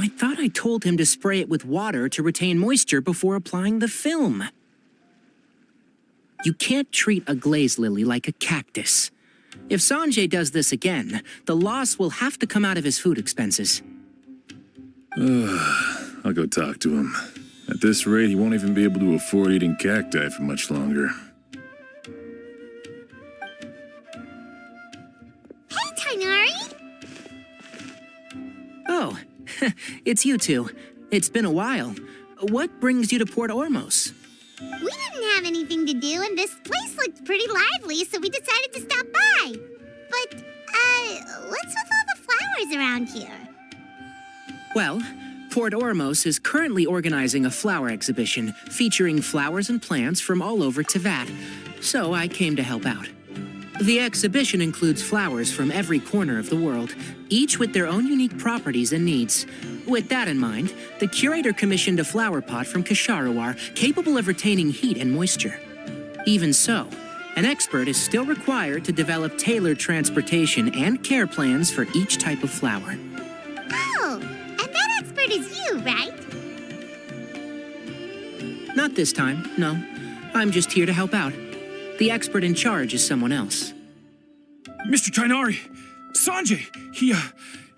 I thought I told him to spray it with water to retain moisture before applying the film. You can't treat a glaze lily like a cactus. If Sanjay does this again, the loss will have to come out of his food expenses. I'll go talk to him. At this rate, he won't even be able to afford eating cacti for much longer. Hey, Tainari! Oh, it's you two. It's been a while. What brings you to Port Ormos? We didn't have anything to do, and this place looked pretty lively, so we decided to stop by. But, what's with all the flowers around here? Well, Port Ormos is currently organizing a flower exhibition featuring flowers and plants from all over Teyvat, so I came to help out. The exhibition includes flowers from every corner of the world, each with their own unique properties and needs. With that in mind, the curator commissioned a flower pot from Ksharawar capable of retaining heat and moisture. Even so, an expert is still required to develop tailored transportation and care plans for each type of flower. Oh, and that expert is you, right? Not this time, no. I'm just here to help out. The expert in charge is someone else. Mr. Tainari! Sanjay!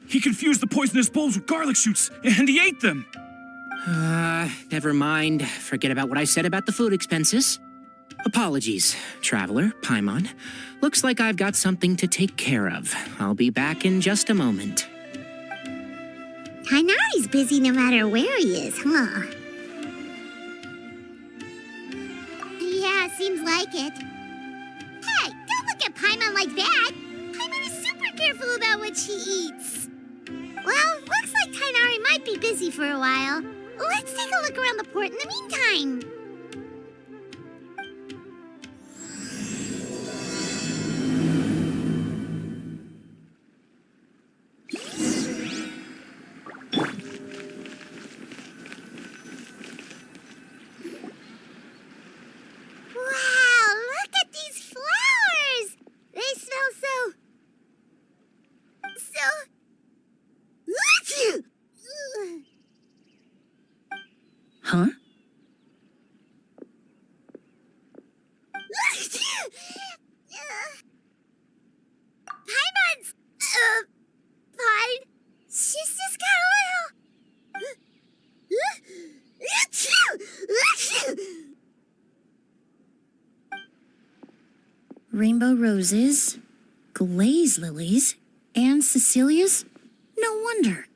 He confused the poisonous bulbs with garlic shoots, and he ate them! Never mind. Forget about what I said about the food expenses. Apologies, Traveler, Paimon. Looks like I've got something to take care of. I'll be back in just a moment. Tainari's busy no matter where he is, huh? Yeah, seems like it. Hey, don't look at Paimon like that! Paimon is super careful about what she eats. Well, looks like Tainari might be busy for a while. Let's take a look around the port in the meantime. Wow, look at these flowers! They smell so... Huh? Paimon's... fine. She's just got a little... Rainbow roses, glaze lilies, and Cecilia's? No wonder.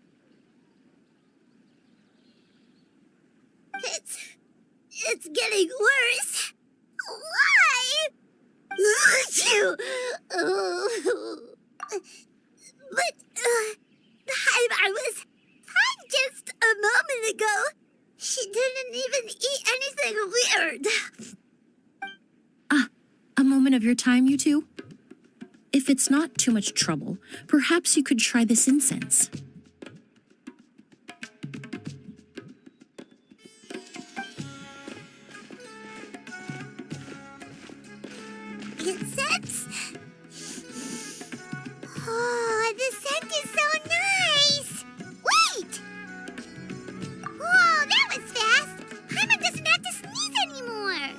It's getting worse. Why? But, I was fine just a moment ago. She didn't even eat anything weird. A moment of your time, you two? If it's not too much trouble, perhaps you could try this incense. Incense? Oh, the scent is so nice! Wait! Whoa, that was fast! Paimon doesn't have to sneeze anymore!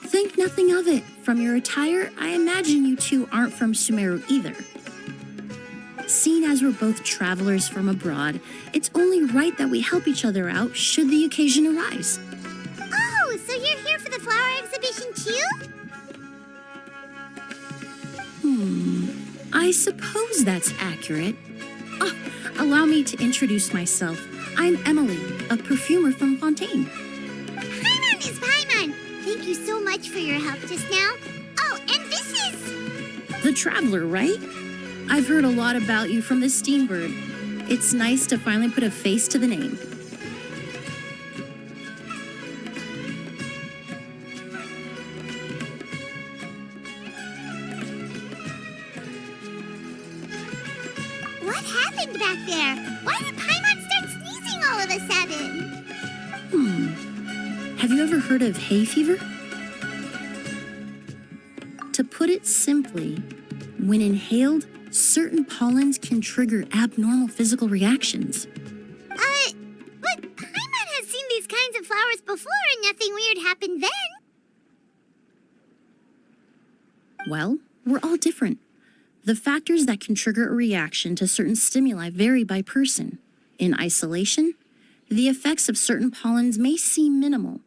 Think nothing of it. From your attire, I imagine you two aren't from Sumeru either. Seeing as we're both travelers from abroad, it's only right that we help each other out should the occasion arise. Oh, so you're here for the flower exhibition too? I suppose that's accurate. Allow me to introduce myself. I'm Emily, a perfumer from Fontaine. Paimon is Paimon. Thank you so much for your help just now. Oh, and this is... The Traveler, right? I've heard a lot about you from the Steambird. It's nice to finally put a face to the name. What happened back there? Why did Paimon start sneezing all of a sudden? Have you ever heard of hay fever? To put it simply, when inhaled, certain pollens can trigger abnormal physical reactions. But Paimon has seen these kinds of flowers before and nothing weird happened then. Well, we're all different. The factors that can trigger a reaction to certain stimuli vary by person. In isolation, the effects of certain pollens may seem minimal,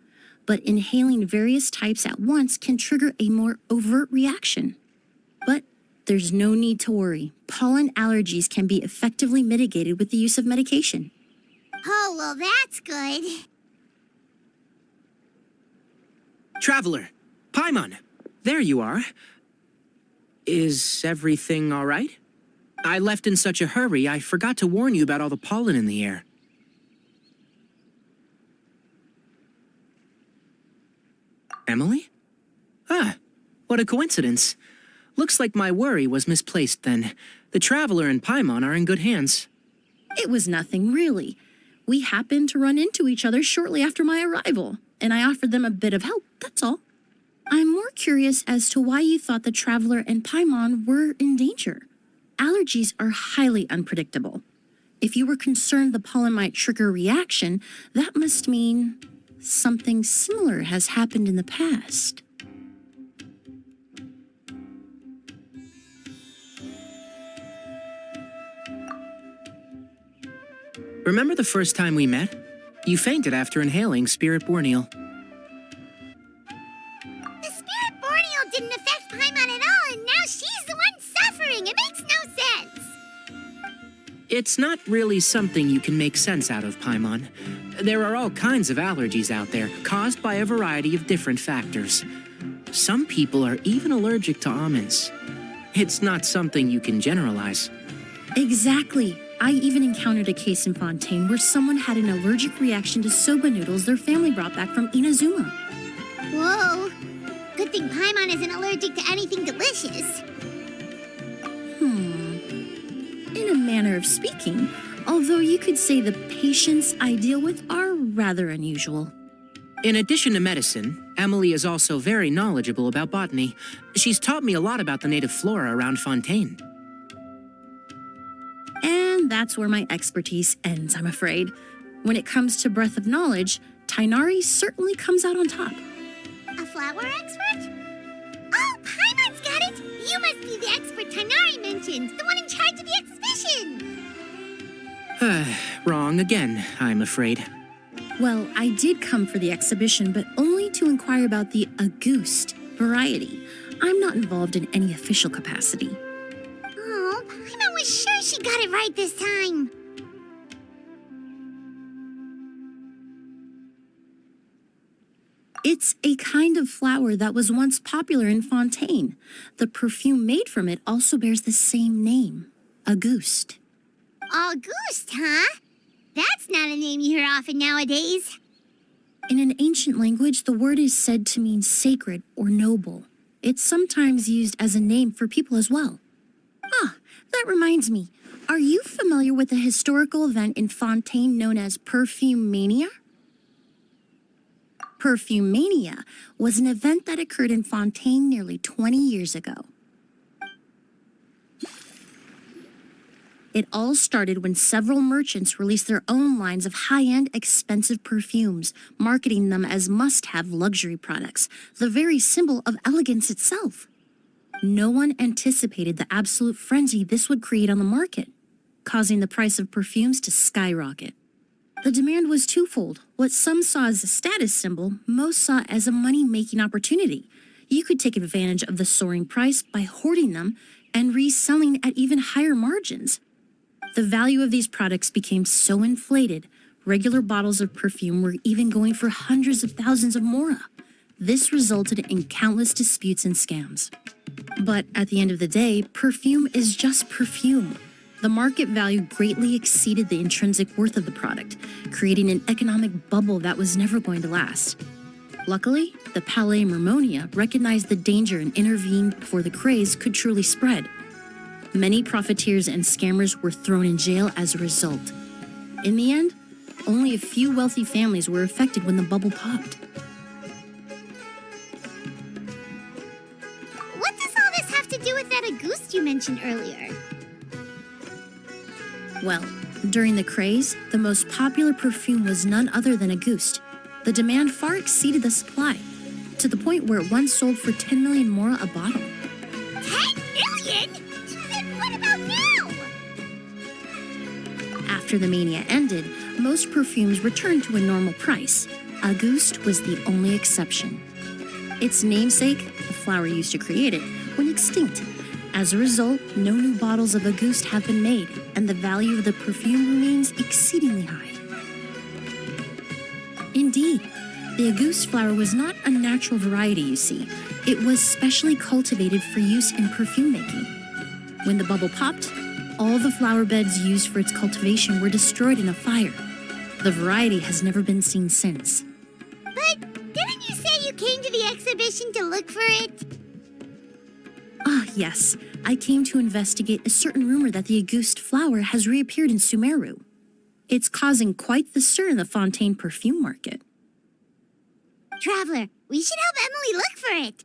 but inhaling various types at once can trigger a more overt reaction. But there's no need to worry. Pollen allergies can be effectively mitigated with the use of medication. Oh, well, that's good. Traveler, Paimon, there you are. Is everything all right? I left in such a hurry, I forgot to warn you about all the pollen in the air. Emily? Ah, what a coincidence. Looks like my worry was misplaced then. The Traveler and Paimon are in good hands. It was nothing, really. We happened to run into each other shortly after my arrival, and I offered them a bit of help, that's all. I'm more curious as to why you thought the Traveler and Paimon were in danger. Allergies are highly unpredictable. If you were concerned the pollen might trigger a reaction, that must mean something similar has happened in the past. Remember the first time we met? You fainted after inhaling Spirit Borneal. The Spirit Borneal didn't affect Paimon at all, and now she's the one suffering. It makes no sense. It's not really something you can make sense out of, Paimon. There are all kinds of allergies out there, caused by a variety of different factors. Some people are even allergic to almonds. It's not something you can generalize. Exactly. I even encountered a case in Fontaine where someone had an allergic reaction to soba noodles their family brought back from Inazuma. Whoa. Good thing Paimon isn't allergic to anything delicious. In a manner of speaking, although you could say the patients I deal with are rather unusual. In addition to medicine, Emily is also very knowledgeable about botany. She's taught me a lot about the native flora around Fontaine. And that's where my expertise ends, I'm afraid. When it comes to breadth of knowledge, Tighnari certainly comes out on top. A flower expert? Oh, Paimon's got it! You must be the expert Tighnari mentioned, the one in charge of the exhibition! Wrong again, I'm afraid. Well, I did come for the exhibition, but only to inquire about the Auguste variety. I'm not involved in any official capacity. Oh, Paimon was sure she got it right this time. It's a kind of flower that was once popular in Fontaine. The perfume made from it also bears the same name, Auguste. Auguste, huh? That's not a name you hear often nowadays. In an ancient language, the word is said to mean sacred or noble. It's sometimes used as a name for people as well. Ah, that reminds me. Are you familiar with a historical event in Fontaine known as Perfume Mania? Perfume Mania was an event that occurred in Fontaine nearly 20 years ago. It all started when several merchants released their own lines of high-end, expensive perfumes, marketing them as must-have luxury products, the very symbol of elegance itself. No one anticipated the absolute frenzy this would create on the market, causing the price of perfumes to skyrocket. The demand was twofold. What some saw as a status symbol, most saw as a money-making opportunity. You could take advantage of the soaring price by hoarding them and reselling at even higher margins. The value of these products became so inflated, Regular bottles of perfume were even going for hundreds of thousands of mora. This resulted in countless disputes and scams. But at the end of the day, perfume is just perfume. The market value greatly exceeded the intrinsic worth of the product, creating an economic bubble that was never going to last. Luckily, the Palais Mermonia recognized the danger and intervened before the craze could truly spread. Many profiteers and scammers were thrown in jail as a result. In the end, only a few wealthy families were affected when the bubble popped. What does all this have to do with that Auguste you mentioned earlier? Well, during the craze, the most popular perfume was none other than Auguste. The demand far exceeded the supply, to the point where it once sold for 10 million mora a bottle. 10 million? Then what about now? After the mania ended, most perfumes returned to a normal price. Auguste was the only exception. Its namesake, the flower used to create it, went extinct. As a result, no new bottles of Auguste have been made, and the value of the perfume remains exceedingly high. Indeed, the Auguste flower was not a natural variety, you see. It was specially cultivated for use in perfume making. When the bubble popped, all the flower beds used for its cultivation were destroyed in a fire. The variety has never been seen since. But didn't you say you came to the exhibition to look for it? Ah, yes. I came to investigate a certain rumor that the Auguste flower has reappeared in Sumeru. It's causing quite the stir in the Fontaine perfume market. Traveler, we should help Emily look for it.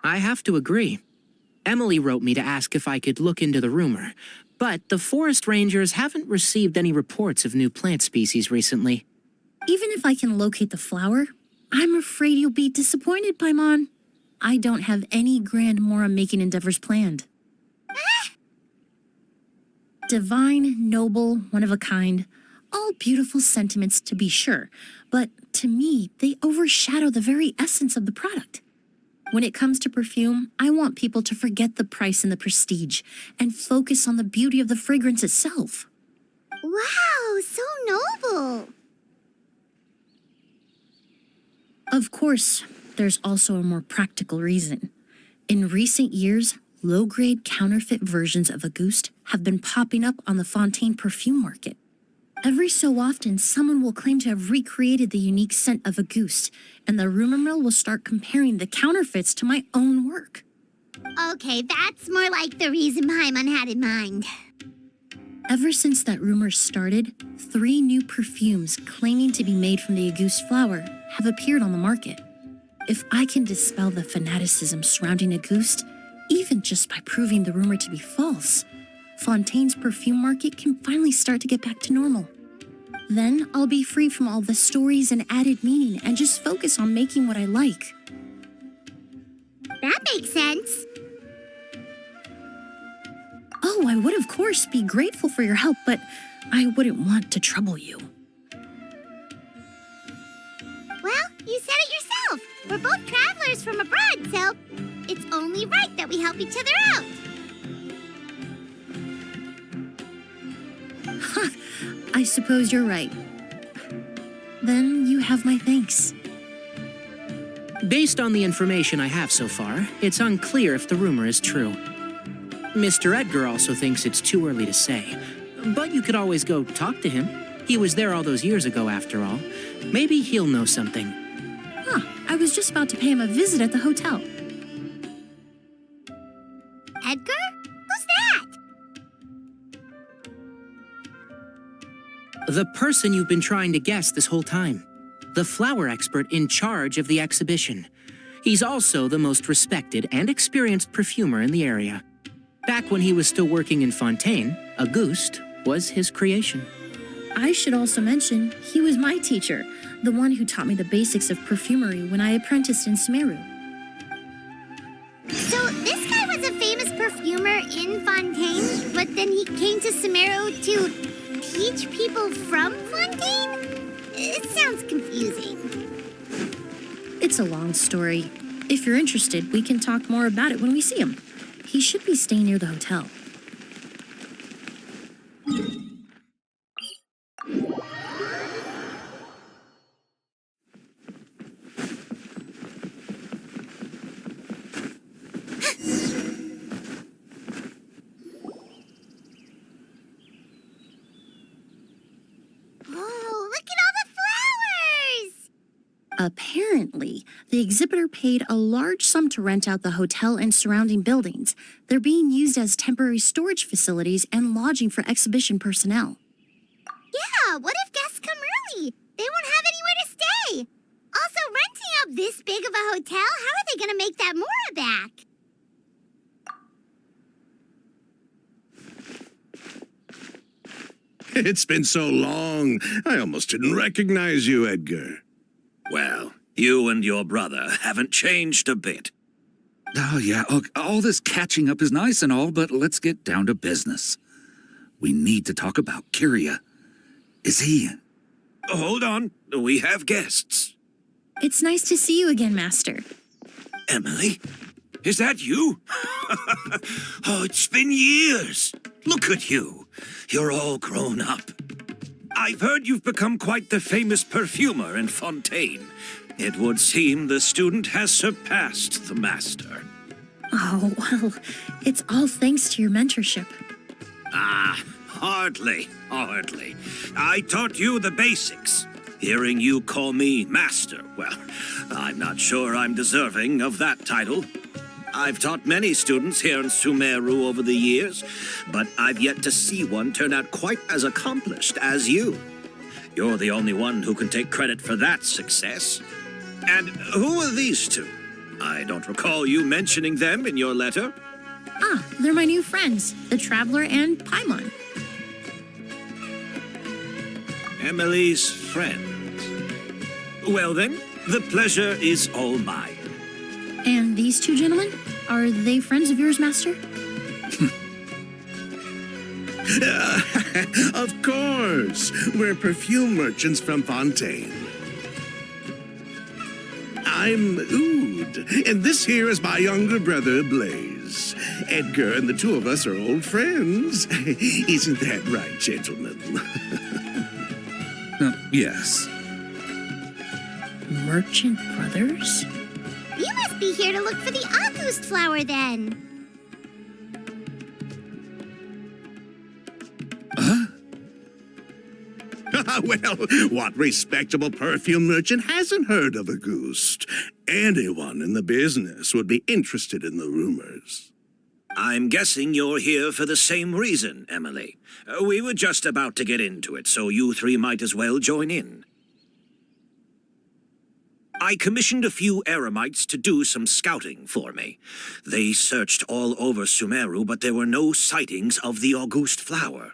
I have to agree. Emily wrote me to ask if I could look into the rumor, but the forest rangers haven't received any reports of new plant species recently. Even if I can locate the flower, I'm afraid you'll be disappointed, Paimon. I don't have any grand mora-making endeavors planned. Divine, noble, one of a kind, all beautiful sentiments to be sure, but to me, they overshadow the very essence of the product. When it comes to perfume, I want people to forget the price and the prestige and focus on the beauty of the fragrance itself. Wow, so noble. Of course, there's also a more practical reason. In recent years, low-grade counterfeit versions of Auguste have been popping up on the Fontaine perfume market. Every so often, someone will claim to have recreated the unique scent of Auguste, and the rumor mill will start comparing the counterfeits to my own work. Okay, that's more like the reason Paimon had in mind. Ever since that rumor started, 3 new perfumes claiming to be made from the Auguste flower have appeared on the market. If I can dispel the fanaticism surrounding Auguste, even just by proving the rumor to be false, Fontaine's perfume market can finally start to get back to normal. Then I'll be free from all the stories and added meaning and just focus on making what I like. That makes sense. Oh, I would of course be grateful for your help, but I wouldn't want to trouble you. Well, you said it yourself. We're both travelers from abroad, so it's only right that we help each other out. I suppose you're right. Then you have my thanks. Based on the information I have so far, it's unclear if the rumor is true. Mr. Edgar also thinks it's too early to say, but you could always go talk to him. He was there all those years ago, after all. Maybe he'll know something. I was just about to pay him a visit at the hotel. Edgar? Who's that? The person you've been trying to guess this whole time. The flower expert in charge of the exhibition. He's also the most respected and experienced perfumer in the area. Back when he was still working in Fontaine, Auguste was his creation. I should also mention, he was my teacher, the one who taught me the basics of perfumery when I apprenticed in Sumeru. So this guy was a famous perfumer in Fontaine, but then he came to Sumeru to teach people from Fontaine? It sounds confusing. It's a long story. If you're interested, we can talk more about it when we see him. He should be staying near the hotel. Apparently, the exhibitor paid a large sum to rent out the hotel and surrounding buildings. They're being used as temporary storage facilities and lodging for exhibition personnel. Yeah, what if guests come early? They won't have anywhere to stay. Also, renting out this big of a hotel, how are they going to make that more back? It's been so long, I almost didn't recognize you, Edgar. Well, you and your brother haven't changed a bit. Oh, yeah, look, all this catching up is nice and all, but let's get down to business. We need to talk about Kyria. Is he... Hold on, we have guests. It's nice to see you again, Master. Emily? Is that you? Oh, it's been years. Look at you. You're all grown up. I've heard you've become quite the famous perfumer in Fontaine. It would seem the student has surpassed the master. Oh, well, it's all thanks to your mentorship. Ah, hardly. I taught you the basics. Hearing you call me master, well, I'm not sure I'm deserving of that title. I've taught many students here in Sumeru over the years, but I've yet to see one turn out quite as accomplished as you. You're the only one who can take credit for that success. And who are these two? I don't recall you mentioning them in your letter. Ah, they're my new friends, the Traveler and Paimon. Emily's friends. Well then, the pleasure is all mine. And these two gentlemen? Are they friends of yours, Master? Of course, we're perfume merchants from Fontaine. I'm Oud, and this here is my younger brother, Blaze. Edgar and the two of us are old friends. Isn't that right, gentlemen? Yes. Merchant brothers? You must be here to look for the August flower then. Well, what respectable perfume merchant hasn't heard of Auguste? Anyone in the business would be interested in the rumors. I'm guessing you're here for the same reason, Emily. We were just about to get into it, so you three might as well join in. I commissioned a few eremites to do some scouting for me. They searched all over Sumeru, but there were no sightings of the Auguste flower.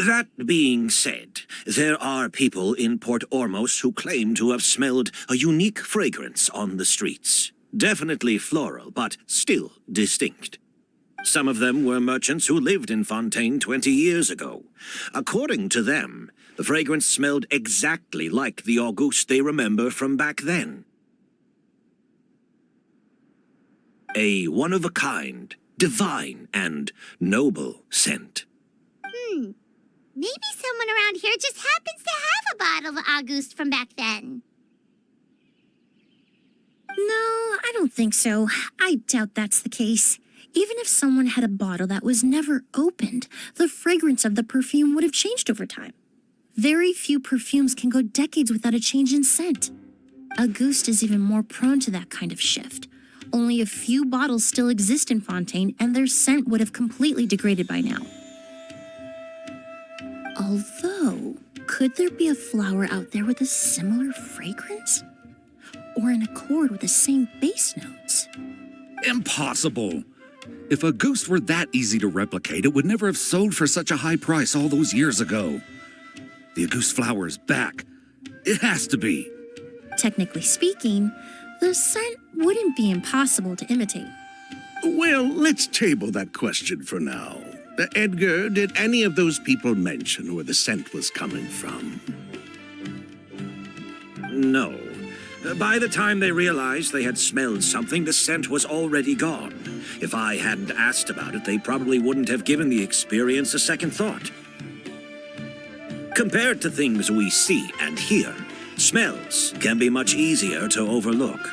That being said, there are people in Port Ormos who claim to have smelled a unique fragrance on the streets. Definitely floral, but still distinct. Some of them were merchants who lived in Fontaine 20 years ago. According to them, the fragrance smelled exactly like the Auguste they remember from back then. A one-of-a-kind, divine, and noble scent. Maybe someone around here just happens to have a bottle of Auguste from back then. No, I don't think so. I doubt that's the case. Even if someone had a bottle that was never opened, the fragrance of the perfume would have changed over time. Very few perfumes can go decades without a change in scent. Auguste is even more prone to that kind of shift. Only a few bottles still exist in Fontaine, and their scent would have completely degraded by now. Although, could there be a flower out there with a similar fragrance? Or in accord with the same base notes? Impossible! If Auguste were that easy to replicate, it would never have sold for such a high price all those years ago. The Auguste flower is back. It has to be. Technically speaking, the scent wouldn't be impossible to imitate. Well, let's table that question for now. Edgar, did any of those people mention where the scent was coming from? No. By the time they realized they had smelled something, the scent was already gone. If I hadn't asked about it, they probably wouldn't have given the experience a second thought. Compared to things we see and hear, smells can be much easier to overlook.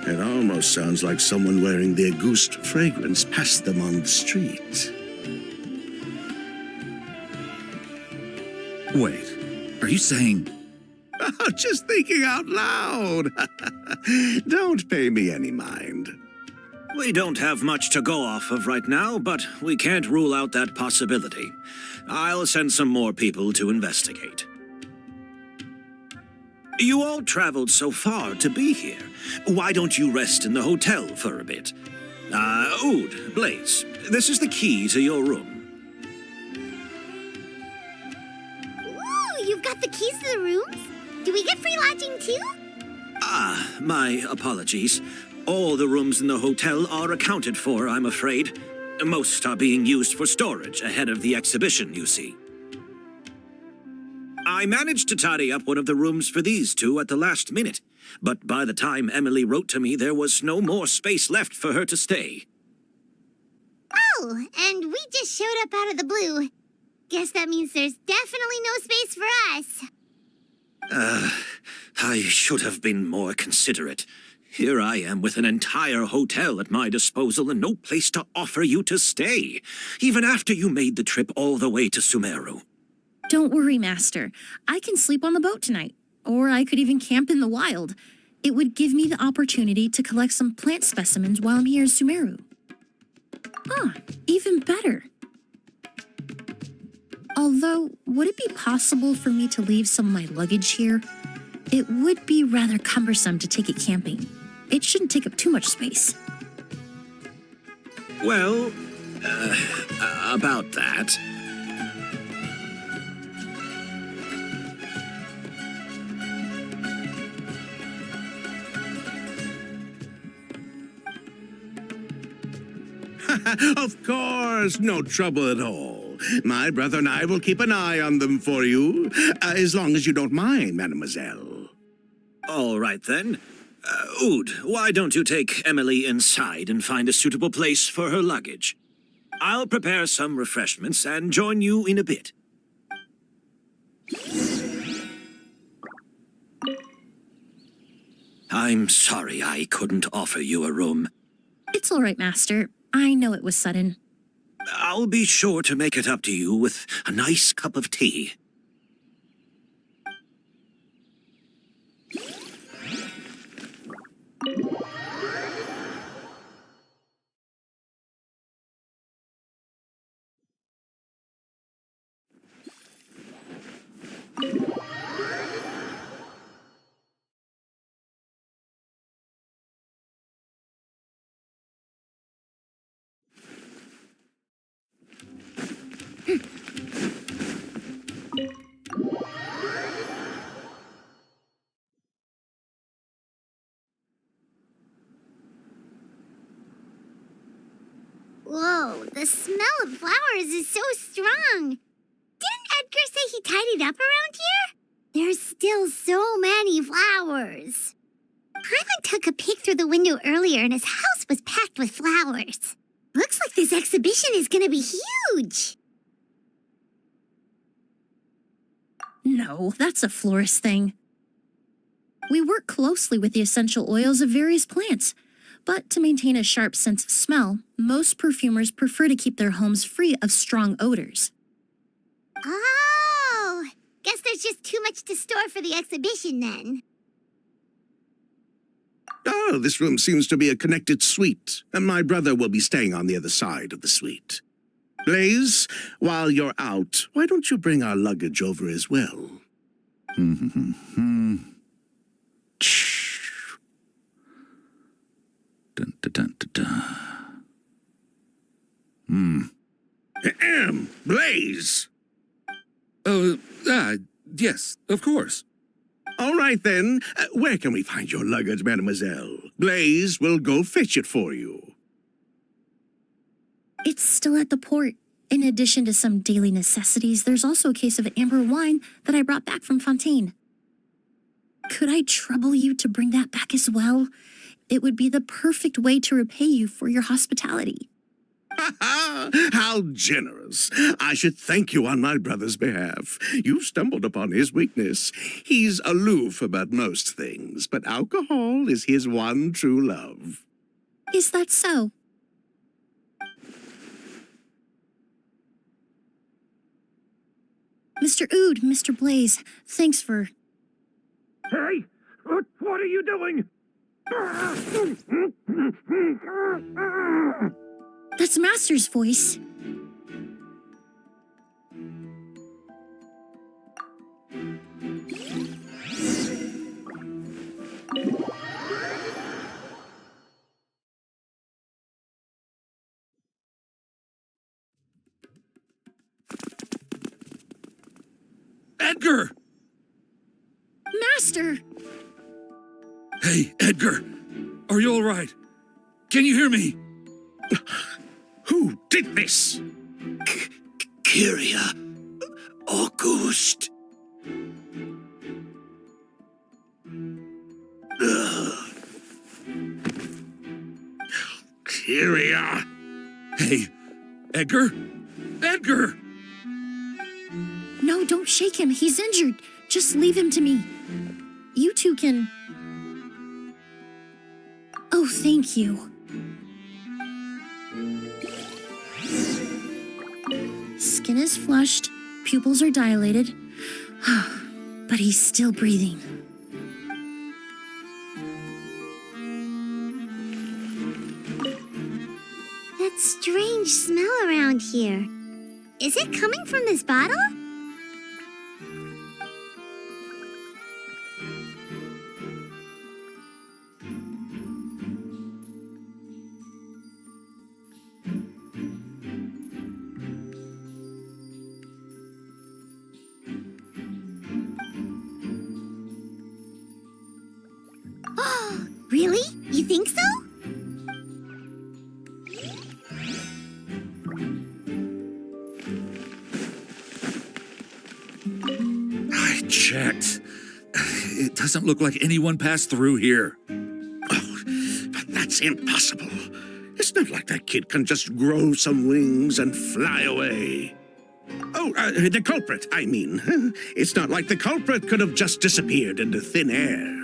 It almost sounds like someone wearing the Auguste fragrance passed them on the street. Wait, are you saying... Just thinking out loud. Don't pay me any mind. We don't have much to go off of right now, but we can't rule out that possibility. I'll send some more people to investigate. You all traveled so far to be here. Why don't you rest in the hotel for a bit? Oud, Blaze, this is the key to your room. Ooh, you've got the keys to the rooms? Do we get free lodging too? My apologies. All the rooms in the hotel are accounted for, I'm afraid. Most are being used for storage ahead of the exhibition, you see. I managed to tidy up one of the rooms for these two at the last minute, but by the time Emilie wrote to me, there was no more space left for her to stay. Oh, and we just showed up out of the blue. Guess that means there's definitely no space for us. I should have been more considerate. Here I am with an entire hotel at my disposal and no place to offer you to stay, even after you made the trip all the way to Sumeru. Don't worry, Master. I can sleep on the boat tonight, or I could even camp in the wild. It would give me the opportunity to collect some plant specimens while I'm here in Sumeru. Even better. Although, would it be possible for me to leave some of my luggage here? It would be rather cumbersome to take it camping. It shouldn't take up too much space. Well, about that. Of course, no trouble at all. My brother and I will keep an eye on them for you, as long as you don't mind, mademoiselle. All right, then. Oud, why don't you take Emilie inside and find a suitable place for her luggage? I'll prepare some refreshments and join you in a bit. I'm sorry I couldn't offer you a room. It's all right, Master. I know it was sudden. I'll be sure to make it up to you with a nice cup of tea. Whoa, the smell of flowers is so strong. Didn't Edgar say he tidied up around here? There's still so many flowers. Paimon took a peek through the window earlier and his house was packed with flowers. Looks like this exhibition is gonna be huge. No, that's a florist thing. We work closely with the essential oils of various plants, but to maintain a sharp sense of smell, most perfumers prefer to keep their homes free of strong odors. Oh, guess there's just too much to store for the exhibition then. Oh, this room seems to be a connected suite, and my brother will be staying on the other side of the suite. Blaze, while you're out, why don't you bring our luggage over as well? Dun, dun, dun, dun, dun. Blaze! Yes, of course. All right, then. Where can we find your luggage, mademoiselle? Blaze will go fetch it for you. It's still at the port. In addition to some daily necessities, there's also a case of amber wine that I brought back from Fontaine. Could I trouble you to bring that back as well? It would be the perfect way to repay you for your hospitality. How generous. I should thank you on my brother's behalf. You stumbled upon his weakness. He's aloof about most things, but alcohol is his one true love. Is that so? Mr. Oud, Mr. Blaze, thanks for... Hey, what are you doing? That's Master's voice. Edgar! Master! Hey, Edgar! Are you all right? Can you hear me? Who did this? Kyria. August. Kyria. Hey, Edgar? Edgar! No, don't shake him. He's injured. Just leave him to me. You two can... Oh, thank you. Skin is flushed, pupils are dilated, but he's still breathing. That strange smell around here. Is it coming from this bottle? Oh, really? You think so? I checked. It doesn't look like anyone passed through here. Oh, but that's impossible. It's not like that kid can just grow some wings and fly away. Oh, the culprit, I mean. It's not like the culprit could have just disappeared into thin air.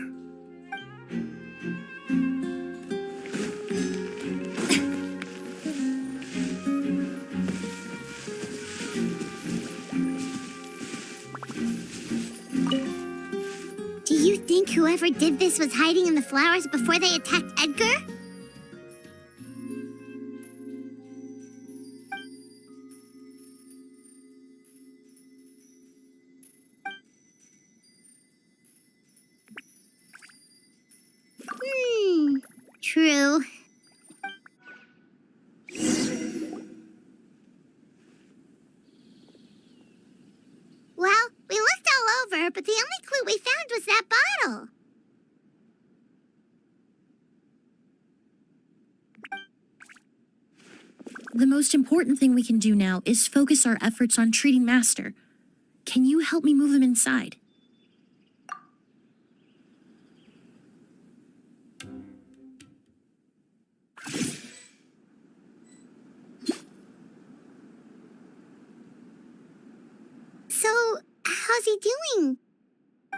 Do you think whoever did this was hiding in the flowers before they attacked Edgar? True. Well, we looked all over, but the only clue we found was that bottle. The most important thing we can do now is focus our efforts on treating Master. Can you help me move him inside? So, how's he doing?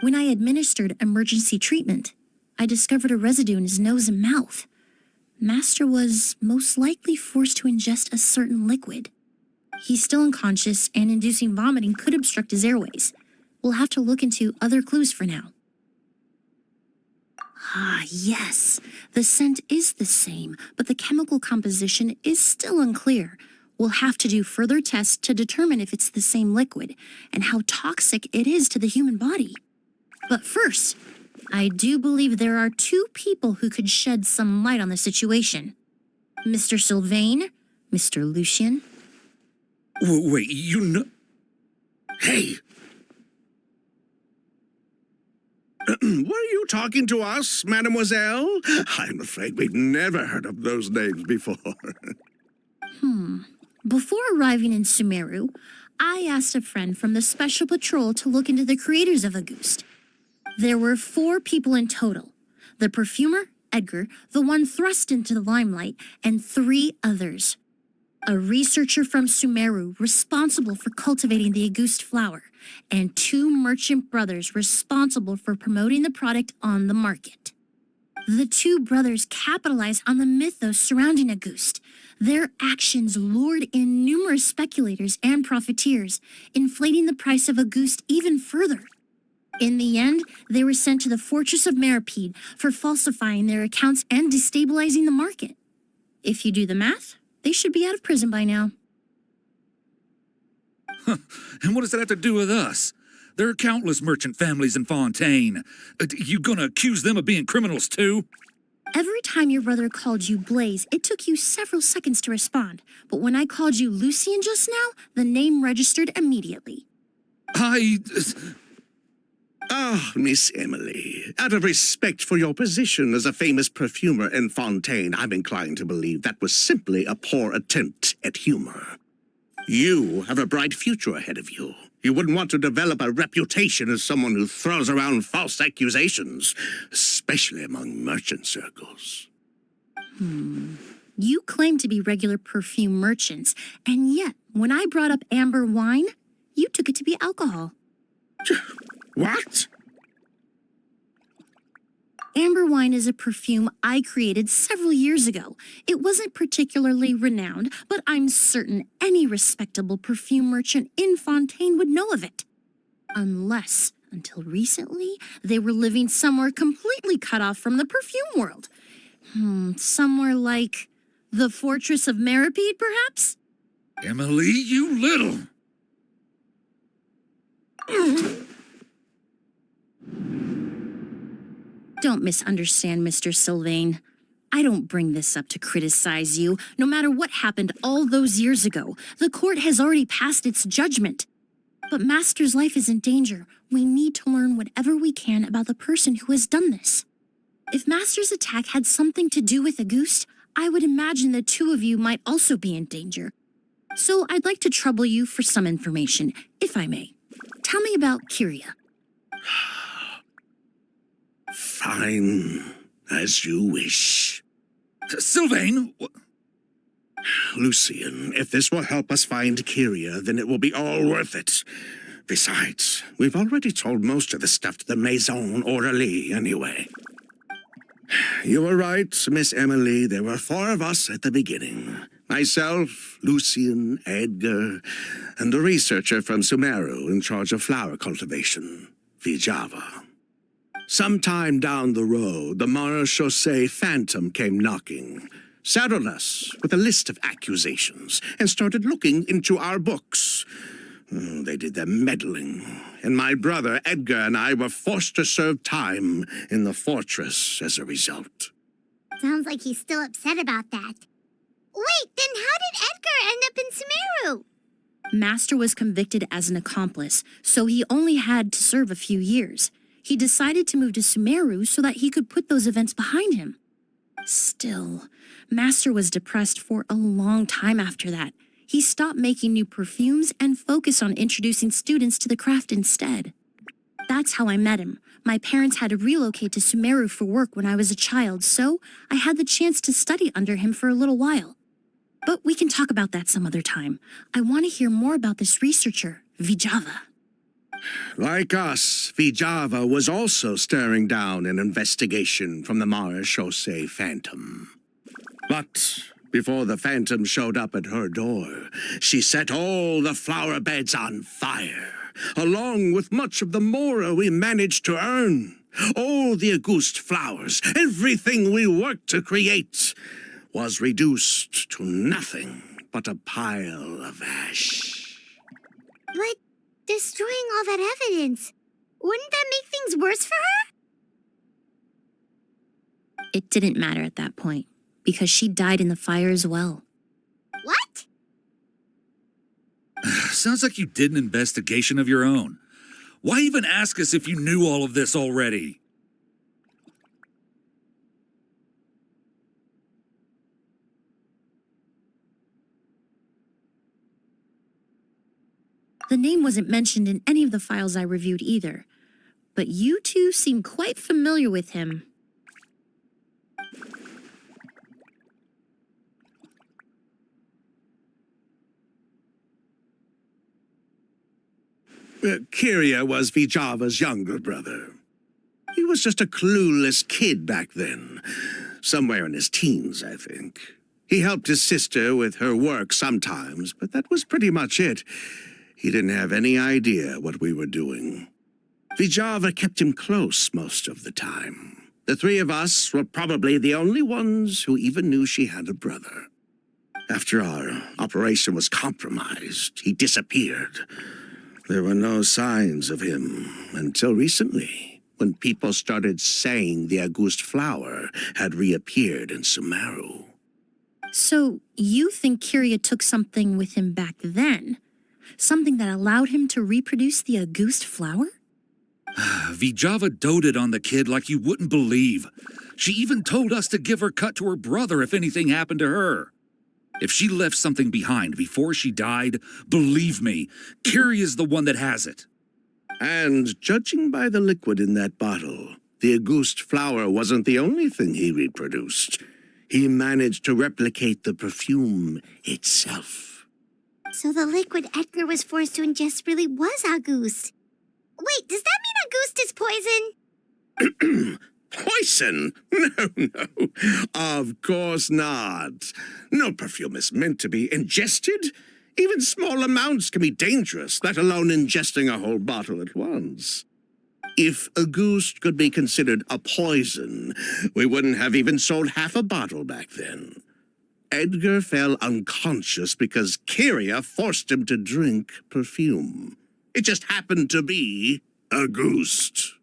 When I administered emergency treatment, I discovered a residue in his nose and mouth. Master was most likely forced to ingest a certain liquid. He's still unconscious, and inducing vomiting could obstruct his airways. We'll have to look into other clues for now. Ah, yes. The scent is the same, but the chemical composition is still unclear. We'll have to do further tests to determine if it's the same liquid and how toxic it is to the human body. But first, I do believe there are two people who could shed some light on the situation. Mr. Sylvain, Mr. Lucien. Wait, you know... Hey! Were you talking to us, mademoiselle? I'm afraid we've never heard of those names before. Before arriving in Sumeru, I asked a friend from the Special Patrol to look into the creators of August. There were 4 people in total. The perfumer, Edgar, the one thrust into the limelight, and 3 others. A researcher from Sumeru responsible for cultivating the August flower, and 2 merchant brothers responsible for promoting the product on the market. The 2 brothers capitalized on the mythos surrounding August. Their actions lured in numerous speculators and profiteers, inflating the price of August even further. In the end, they were sent to the Fortress of Meripede for falsifying their accounts and destabilizing the market. If you do the math, they should be out of prison by now. And what does that have to do with us? There are countless merchant families in Fontaine. You gonna accuse them of being criminals too? Every time your brother called you Blaze, it took you several seconds to respond. But when I called you Lucien just now, the name registered immediately. Ah, Miss Emily, out of respect for your position as a famous perfumer in Fontaine, I'm inclined to believe that was simply a poor attempt at humor. You have a bright future ahead of you. You wouldn't want to develop a reputation as someone who throws around false accusations, especially among merchant circles. You claim to be regular perfume merchants, and yet, when I brought up amber wine, you took it to be alcohol. What? Amber wine is a perfume I created several years ago. It wasn't particularly renowned, but I'm certain any respectable perfume merchant in Fontaine would know of it. Unless, until recently, they were living somewhere completely cut off from the perfume world. Somewhere like the Fortress of Meripede, perhaps? Emily, you little... Don't misunderstand, Mr. Sylvain. I don't bring this up to criticize you. No matter what happened all those years ago, the court has already passed its judgment. But Master's life is in danger. We need to learn whatever we can about the person who has done this. If Master's attack had something to do with Auguste, I would imagine the two of you might also be in danger. So I'd like to trouble you for some information, if I may. Tell me about Kyria. Fine, as you wish. Sylvain! Lucien, if this will help us find Kyria, then it will be all worth it. Besides, we've already told most of the stuff to the Maison Orally anyway. You were right, Miss Emily. There were 4 of us at the beginning. Myself, Lucien, Edgar, and a researcher from Sumeru in charge of flower cultivation, Vijava. Sometime down the road, the Marechaussee Phantom came knocking, saddled us with a list of accusations, and started looking into our books. They did their meddling, and my brother Edgar and I were forced to serve time in the fortress as a result. Sounds like he's still upset about that. Wait, then how did Edgar end up in Sumeru? Master was convicted as an accomplice, so he only had to serve a few years. He decided to move to Sumeru so that he could put those events behind him. Still, Master was depressed for a long time after that. He stopped making new perfumes and focused on introducing students to the craft instead. That's how I met him. My parents had to relocate to Sumeru for work when I was a child, so I had the chance to study under him for a little while. But we can talk about that some other time. I want to hear more about this researcher, Vijava. Like us, Vijava was also staring down an investigation from the Marechaussee Phantom. But before the Phantom showed up at her door, she set all the flower beds on fire, along with much of the mora we managed to earn. All the Auguste flowers, everything we worked to create, was reduced to nothing but a pile of ash. But destroying all that evidence, wouldn't that make things worse for her? It didn't matter at that point, because she died in the fire as well. What? Sounds like you did an investigation of your own. Why even ask us if you knew all of this already? The name wasn't mentioned in any of the files I reviewed either, but you two seem quite familiar with him. Kyria was Vijava's younger brother. He was just a clueless kid back then, somewhere in his teens, I think. He helped his sister with her work sometimes, but that was pretty much it. He didn't have any idea what we were doing. Vijava kept him close most of the time. The three of us were probably the only ones who even knew she had a brother. After our operation was compromised, he disappeared. There were no signs of him until recently, when people started saying the Auguste flower had reappeared in Sumeru. So you think Kyria took something with him back then? Something that allowed him to reproduce the Auguste flower? Vijava doted on the kid like you wouldn't believe. She even told us to give her cut to her brother if anything happened to her. If she left something behind before she died, believe me, Kyria's the one that has it. And judging by the liquid in that bottle, the Auguste flower wasn't the only thing he reproduced. He managed to replicate the perfume itself. So the liquid Edgar was forced to ingest really was Auguste. Wait, does that mean Auguste is poison? Poison? No. Of course not. No perfume is meant to be ingested. Even small amounts can be dangerous, let alone ingesting a whole bottle at once. If Auguste could be considered a poison, we wouldn't have even sold half a bottle back then. Edgar fell unconscious because Kyria forced him to drink perfume. It just happened to be Auguste.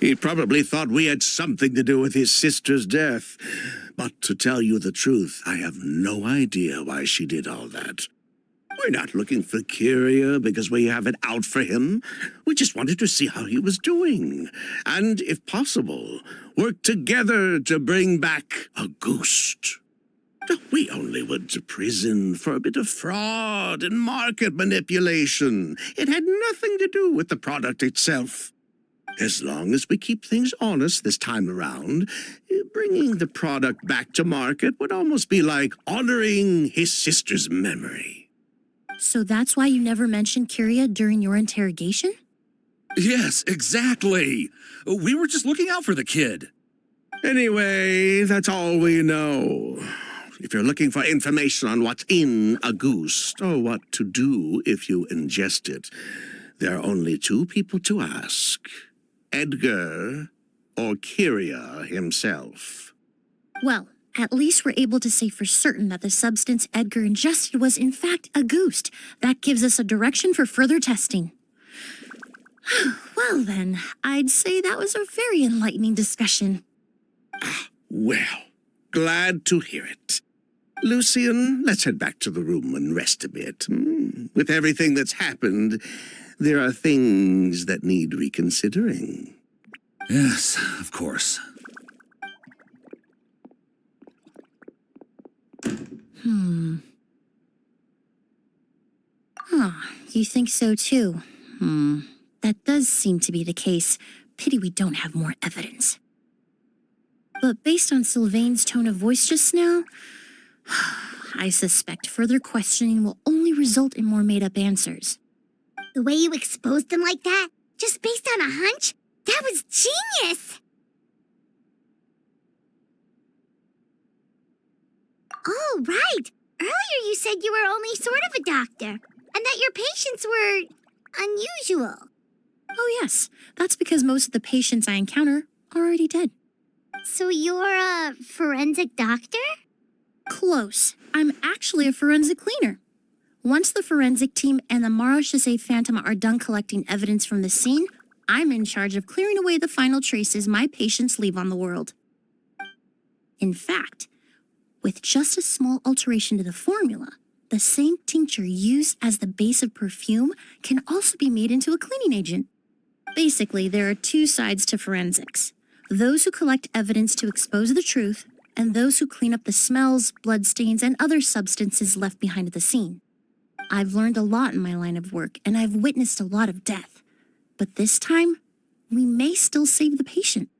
He probably thought we had something to do with his sister's death. But to tell you the truth, I have no idea why she did all that. We're not looking for Kyria because we have it out for him. We just wanted to see how he was doing. And, if possible, work together to bring back Auguste. We only went to prison for a bit of fraud and market manipulation. It had nothing to do with the product itself. As long as we keep things honest this time around, bringing the product back to market would almost be like honoring his sister's memory. So that's why you never mentioned Kyria during your interrogation? Yes, exactly. We were just looking out for the kid. Anyway, that's all we know. If you're looking for information on what's in Auguste, or what to do if you ingest it, there are only two people to ask. Edgar or Kyria himself. Well, at least we're able to say for certain that the substance Edgar ingested was in fact Auguste. That gives us a direction for further testing. Well then, I'd say that was a very enlightening discussion. Well, glad to hear it. Lucien, let's head back to the room and rest a bit. With everything that's happened, there are things that need reconsidering. Yes, of course. You think so too? That does seem to be the case. Pity we don't have more evidence. But based on Sylvain's tone of voice just now, I suspect further questioning will only result in more made-up answers. The way you exposed them like that, just based on a hunch, that was genius! Oh, right. Earlier you said you were only sort of a doctor, and that your patients were unusual. Oh yes, that's because most of the patients I encounter are already dead. So you're a forensic doctor? Close. I'm actually a forensic cleaner. Once the forensic team and the Marechaussee Phantom are done collecting evidence from the scene, I'm in charge of clearing away the final traces my patients leave on the world. In fact, with just a small alteration to the formula, the same tincture used as the base of perfume can also be made into a cleaning agent. Basically, there are two sides to forensics. Those who collect evidence to expose the truth, and those who clean up the smells, bloodstains, and other substances left behind at the scene. I've learned a lot in my line of work, and I've witnessed a lot of death. But this time, we may still save the patient.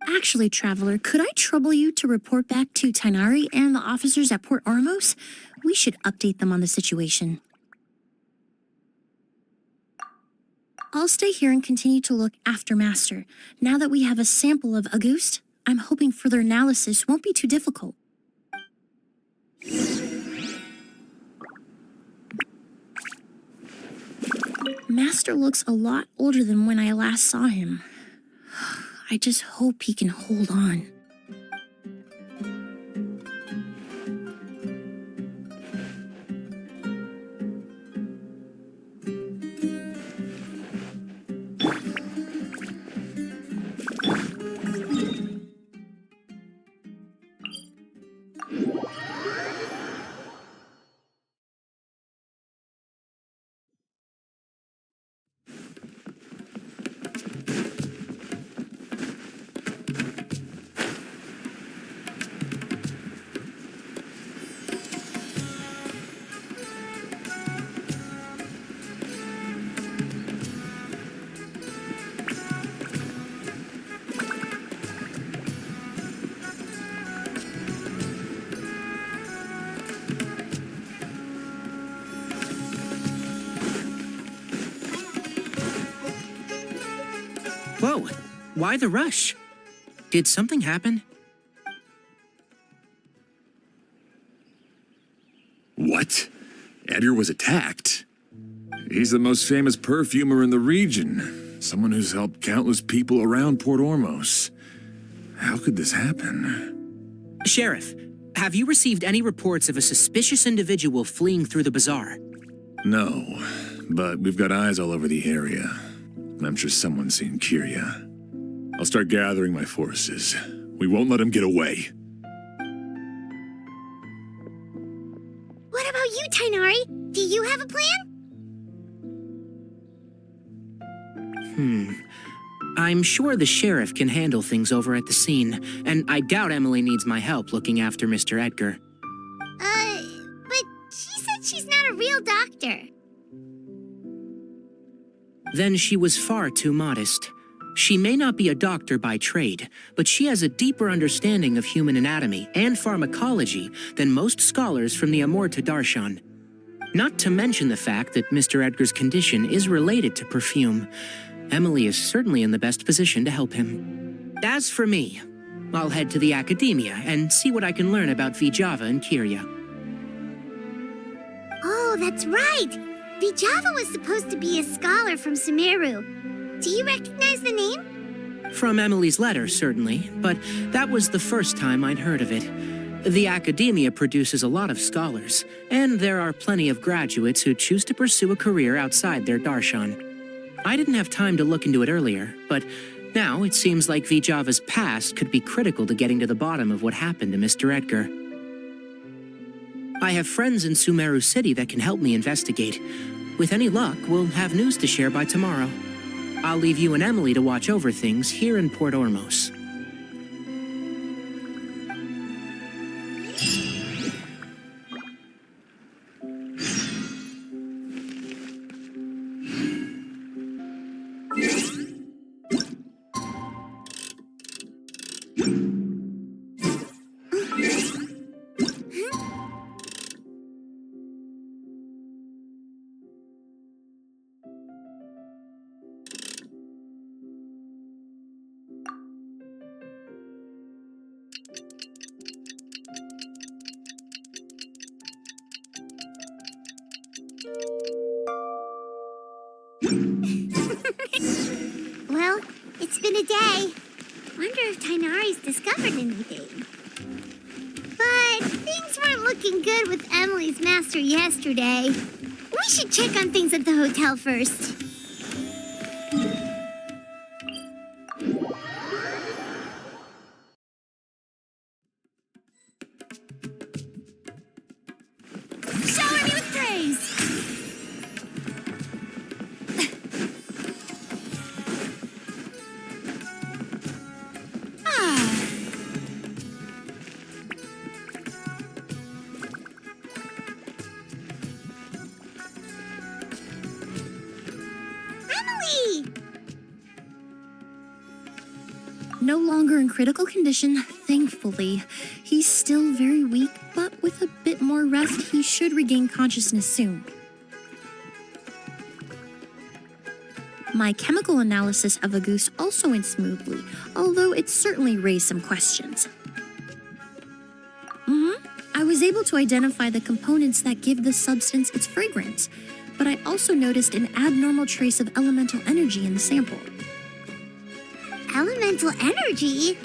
Actually, Traveler, could I trouble you to report back to Tighnari and the officers at Port Ormos? We should update them on the situation. I'll stay here and continue to look after Master. Now that we have a sample of Auguste, I'm hoping further analysis won't be too difficult. Master looks a lot older than when I last saw him. I just hope he can hold on. Whoa, why the rush? Did something happen? What? Edgar was attacked? He's the most famous perfumer in the region. Someone who's helped countless people around Port Ormos. How could this happen? Sheriff, have you received any reports of a suspicious individual fleeing through the bazaar? No, but we've got eyes all over the area. I'm sure someone's seen Kyria. I'll start gathering my forces. We won't let him get away. What about you, Tainari? Do you have a plan? I'm sure the sheriff can handle things over at the scene, and I doubt Emily needs my help looking after Mr. Edgar. But she said she's not a real doctor. Then she was far too modest. She may not be a doctor by trade, but she has a deeper understanding of human anatomy and pharmacology than most scholars from the Amorta Darshan. Not to mention the fact that Mr. Edgar's condition is related to perfume. Emily is certainly in the best position to help him. As for me, I'll head to the academia and see what I can learn about Vijava and Kyria. Oh, that's right! Vijava was supposed to be a scholar from Sumeru. Do you recognize the name? From Emily's letter, certainly, but that was the first time I'd heard of it. The academia produces a lot of scholars, and there are plenty of graduates who choose to pursue a career outside their darshan. I didn't have time to look into it earlier, but now it seems like Vijava's past could be critical to getting to the bottom of what happened to Mr. Edgar. I have friends in Sumeru City that can help me investigate. With any luck, we'll have news to share by tomorrow. I'll leave you and Emily to watch over things here in Port Ormos. Well, it's been a day. Wonder if Tainari's discovered anything. But things weren't looking good with Emily's master yesterday. We should check on things at the hotel first. Shower me with praise! Emily! No longer in critical condition, thankfully. He's still very weak, but with a bit more rest, he should regain consciousness soon. My chemical analysis of a goose also went smoothly, although it certainly raised some questions. I was able to identify the components that give the substance its fragrance, but I also noticed an abnormal trace of elemental energy in the sample. Elemental energy?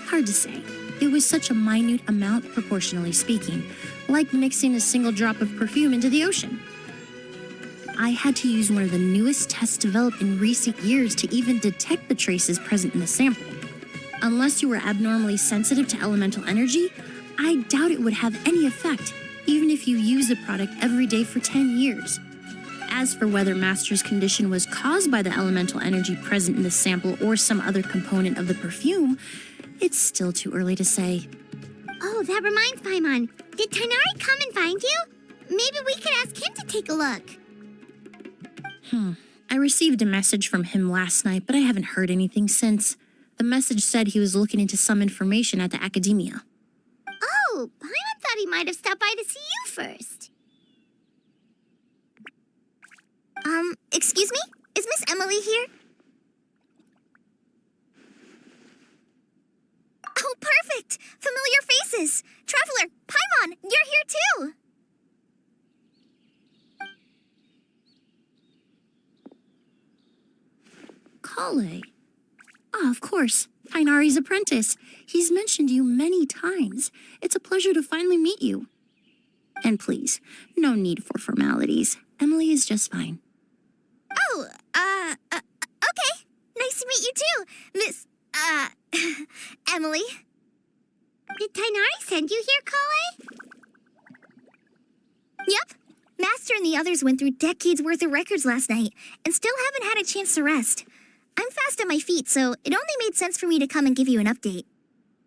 Hard to say. It was such a minute amount, proportionally speaking, like mixing a single drop of perfume into the ocean. I had to use one of the newest tests developed in recent years to even detect the traces present in the sample. Unless you were abnormally sensitive to elemental energy, I doubt it would have any effect, even if you use the product every day for 10 years. As for whether Master's condition was caused by the elemental energy present in the sample or some other component of the perfume, it's still too early to say. Oh, that reminds Paimon. Did Tighnari come and find you? Maybe we could ask him to take a look. I received a message from him last night, but I haven't heard anything since. The message said he was looking into some information at the academia. Oh, Paimon thought he might have stopped by to see you first. Excuse me? Is Miss Emily here? Oh, perfect! Familiar faces! Traveler, Paimon, you're here too! Kale. Ah, of course. Tighnari's apprentice. He's mentioned you many times. It's a pleasure to finally meet you. And please, no need for formalities. Emily is just fine. Oh, okay. Nice to meet you too, Miss, Emily. Did Tighnari send you here, Kale? Yep. Master and the others went through decades worth of records last night and still haven't had a chance to rest. I'm fast on my feet, so it only made sense for me to come and give you an update.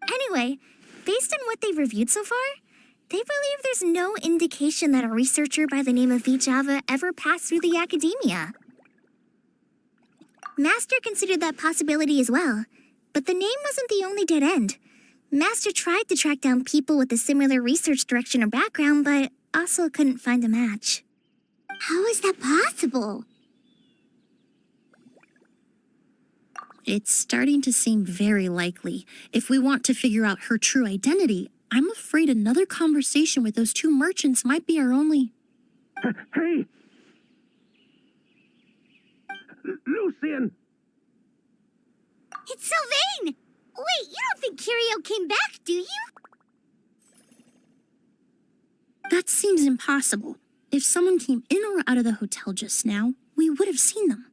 Anyway, based on what they've reviewed so far, they believe there's no indication that a researcher by the name of Vijava ever passed through the academia. Master considered that possibility as well, but the name wasn't the only dead end. Master tried to track down people with a similar research direction or background, but also couldn't find a match. How is that possible? It's starting to seem very likely. If we want to figure out her true identity, I'm afraid another conversation with those two merchants might be our only... Hey! Lucien! It's Sylvain! Wait, you don't think Kirio came back, do you? That seems impossible. If someone came in or out of the hotel just now, we would have seen them.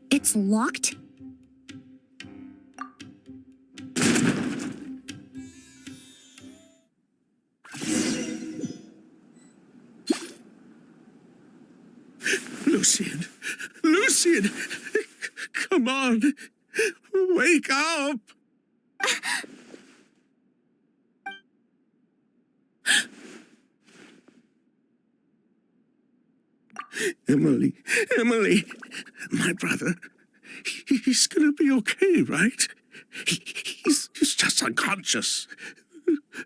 It's locked? Lucien! Lucien! Come on! Wake up! Emily, Emily, my brother, he's gonna be okay, right? He's just unconscious.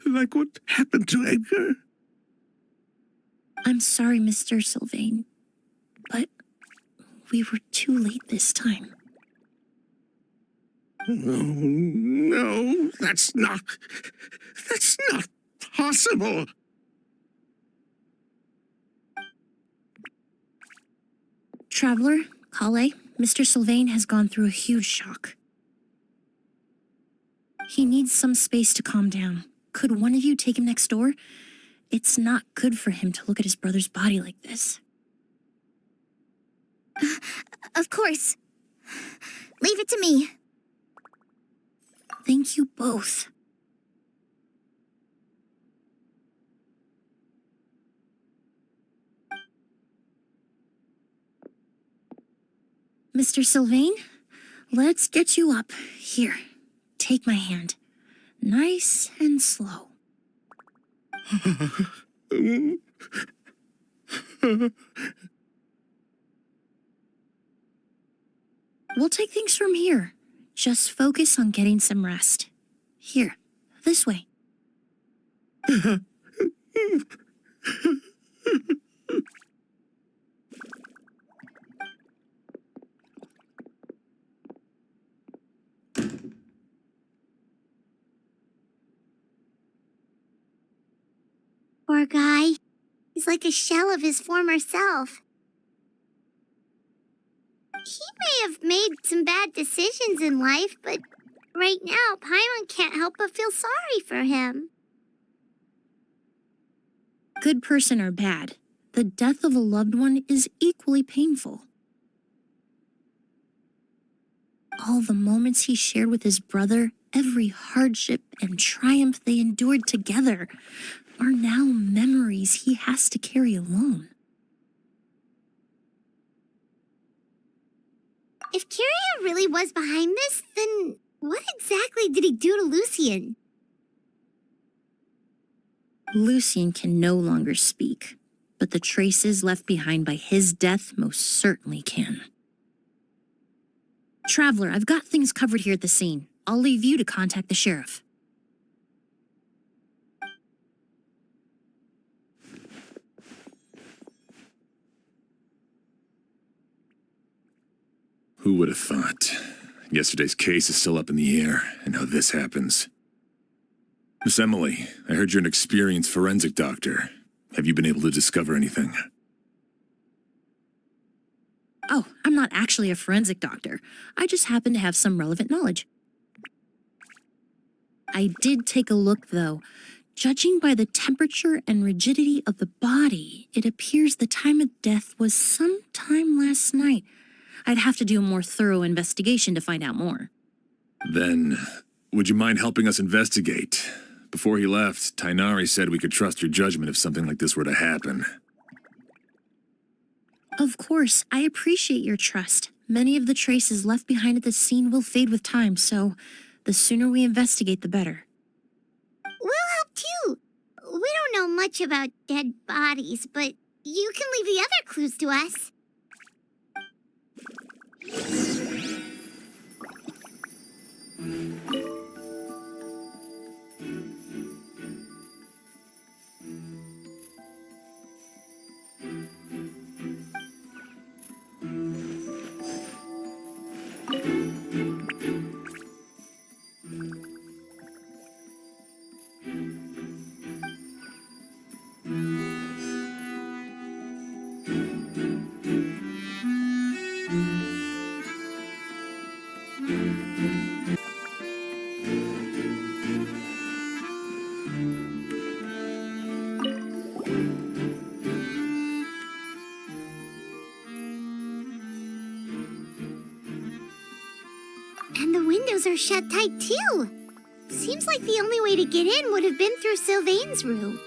Like what happened to Edgar. I'm sorry, Mr. Sylvain, but we were too late this time. No, that's not possible. Traveler, Kale, Mr. Sylvain has gone through a huge shock. He needs some space to calm down. Could one of you take him next door? It's not good for him to look at his brother's body like this. Of course. Leave it to me. Thank you both. Mr. Sylvain, let's get you up. Here, take my hand. Nice and slow. We'll take things from here. Just focus on getting some rest. Here, This way. Poor guy. He's like a shell of his former self. He may have made some bad decisions in life, but right now, Paimon can't help but feel sorry for him. Good person or bad, the death of a loved one is equally painful. All the moments he shared with his brother, every hardship and triumph they endured together, are now memories he has to carry alone. If Kiria really was behind this, then what exactly did he do to Lucien? Lucien can no longer speak, but the traces left behind by his death most certainly can. Traveler, I've got things covered here at the scene. I'll leave you to contact the sheriff. Who would have thought? Yesterday's case is still up in the air, and now this happens. Miss Emily, I heard you're an experienced forensic doctor. Have you been able to discover anything? Oh, I'm not actually a forensic doctor. I just happen to have some relevant knowledge. I did take a look, though. Judging by the temperature and rigidity of the body, it appears the time of death was sometime last night. I'd have to do a more thorough investigation to find out more. Then, would you mind helping us investigate? Before he left, Tighnari said we could trust your judgment if something like this were to happen. Of course, I appreciate your trust. Many of the traces left behind at the scene will fade with time, so the sooner we investigate, the better. We'll help too. We don't know much about dead bodies, but you can leave the other clues to us. And the windows are shut tight too. Seems like the only way to get in would have been through Sylvain's room.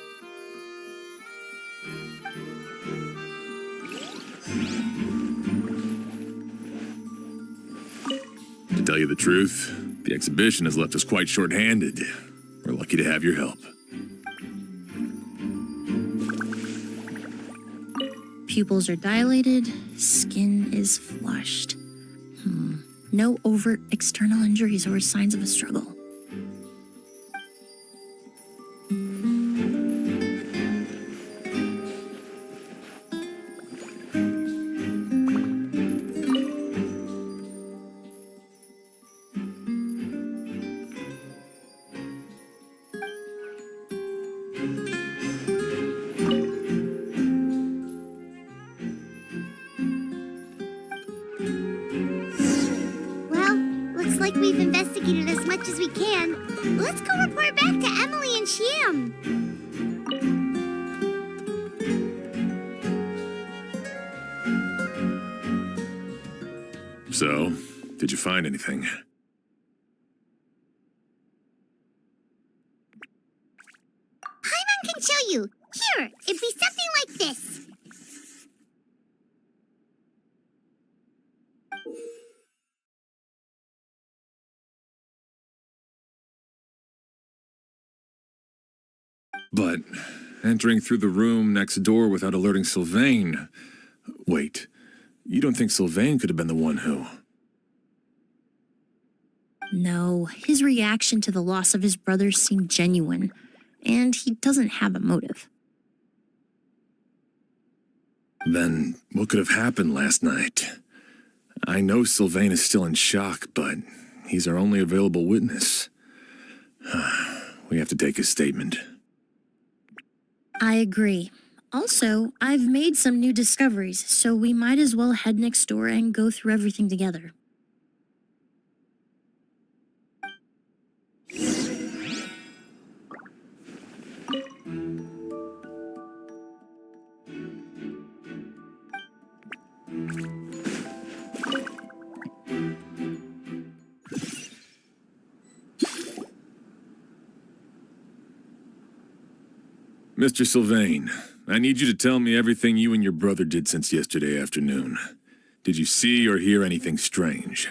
To tell you the truth, the exhibition has left us quite short-handed. We're lucky to have your help. Pupils are dilated, skin is flushed. No overt external injuries or signs of a struggle. Looks like we've investigated as much as we can. Let's go report back to Emily and Shiam. So, did you find anything? Paimon can show you. Here, it'd be something like this. But entering through the room next door without alerting Sylvain... Wait, you don't think Sylvain could have been the one who... No, his reaction to the loss of his brother seemed genuine, and he doesn't have a motive. Then what could have happened last night? I know Sylvain is still in shock, but he's our only available witness. We have to take his statement. I agree. Also, I've made some new discoveries, so we might as well head next door and go through everything together. Mr. Sylvain, I need you to tell me everything you and your brother did since yesterday afternoon. Did you see or hear anything strange?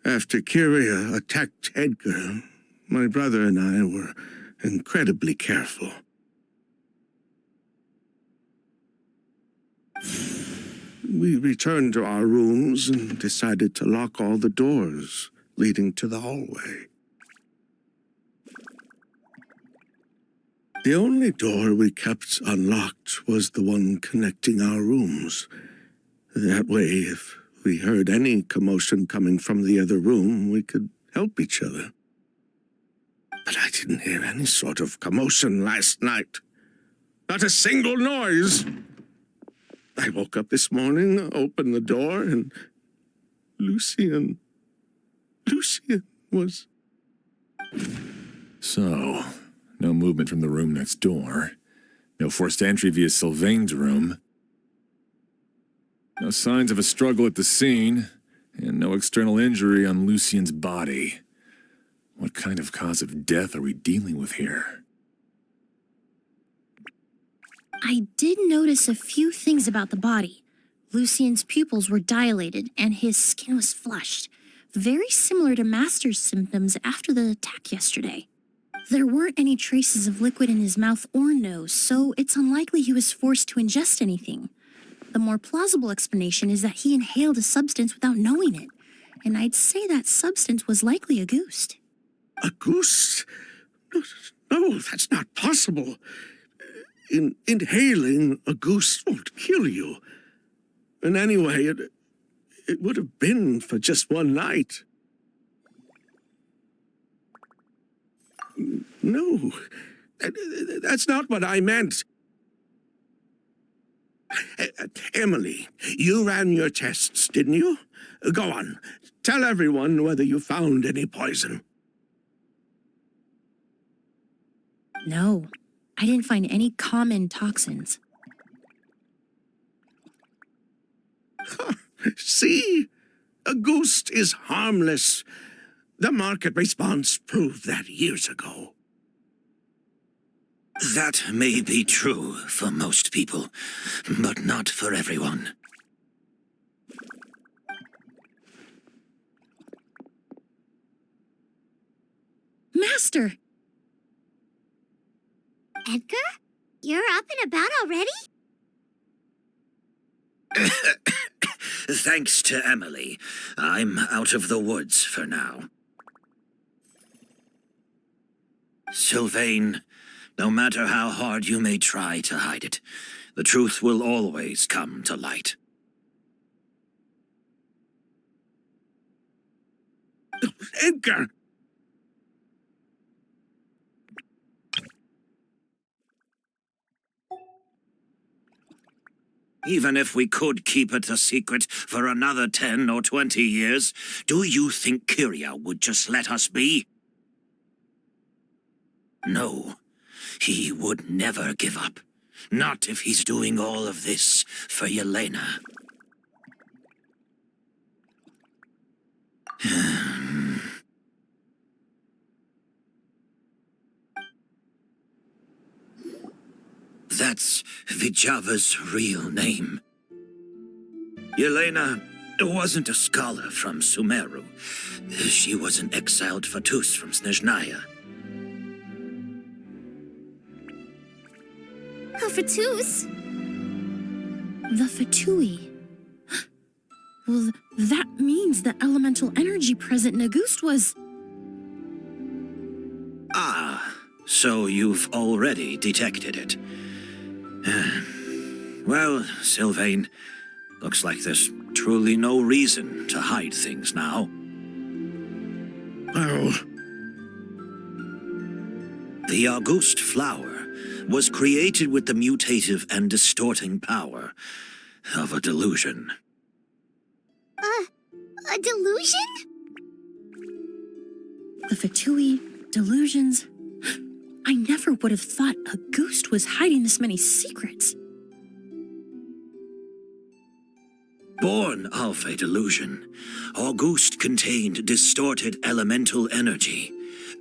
After Kyria attacked Edgar, my brother and I were incredibly careful. We returned to our rooms and decided to lock all the doors leading to the hallway. The only door we kept unlocked was the one connecting our rooms. That way, if we heard any commotion coming from the other room, we could help each other. But I didn't hear any sort of commotion last night. Not a single noise. I woke up this morning, opened the door, and Lucien was... So, no movement from the room next door. No forced entry via Sylvain's room. No signs of a struggle at the scene, and no external injury on Lucien's body. What kind of cause of death are we dealing with here? I did notice a few things about the body. Lucien's pupils were dilated, and his skin was flushed, very similar to Master's symptoms after the attack yesterday. There weren't any traces of liquid in his mouth or nose, so it's unlikely he was forced to ingest anything. The more plausible explanation is that he inhaled a substance without knowing it, and I'd say that substance was likely a goose. A goose? No, that's not possible. Inhaling a goose won't kill you. And anyway, it would have been for just one night. No, that's not what I meant. Emilie, you ran your tests, didn't you? Go on, tell everyone whether you found any poison. No, I didn't find any common toxins. See? A ghost is harmless. The market response proved that years ago. That may be true for most people, but not for everyone. Master! Edgar? You're up and about already? Thanks to Emilie, I'm out of the woods for now. Sylvain, no matter how hard you may try to hide it, the truth will always come to light. Edgar! Even if we could keep it a secret for another 10 or 20 years, do you think Kyria would just let us be? No, he would never give up. Not if he's doing all of this for Yelena. That's Vijava's real name. Yelena wasn't a scholar from Sumeru. She was an exiled Fatus from Snezhnaya. A Fatus? The Fatui. Well, that means the elemental energy present in Auguste was... Ah, so you've already detected it. Well, Sylvain, looks like there's truly no reason to hide things now. Oh, The Auguste flower was created with the mutative and distorting power of a delusion. A delusion? The Fatui, delusions... I never would have thought Auguste was hiding this many secrets. Born of a delusion, Auguste contained distorted elemental energy.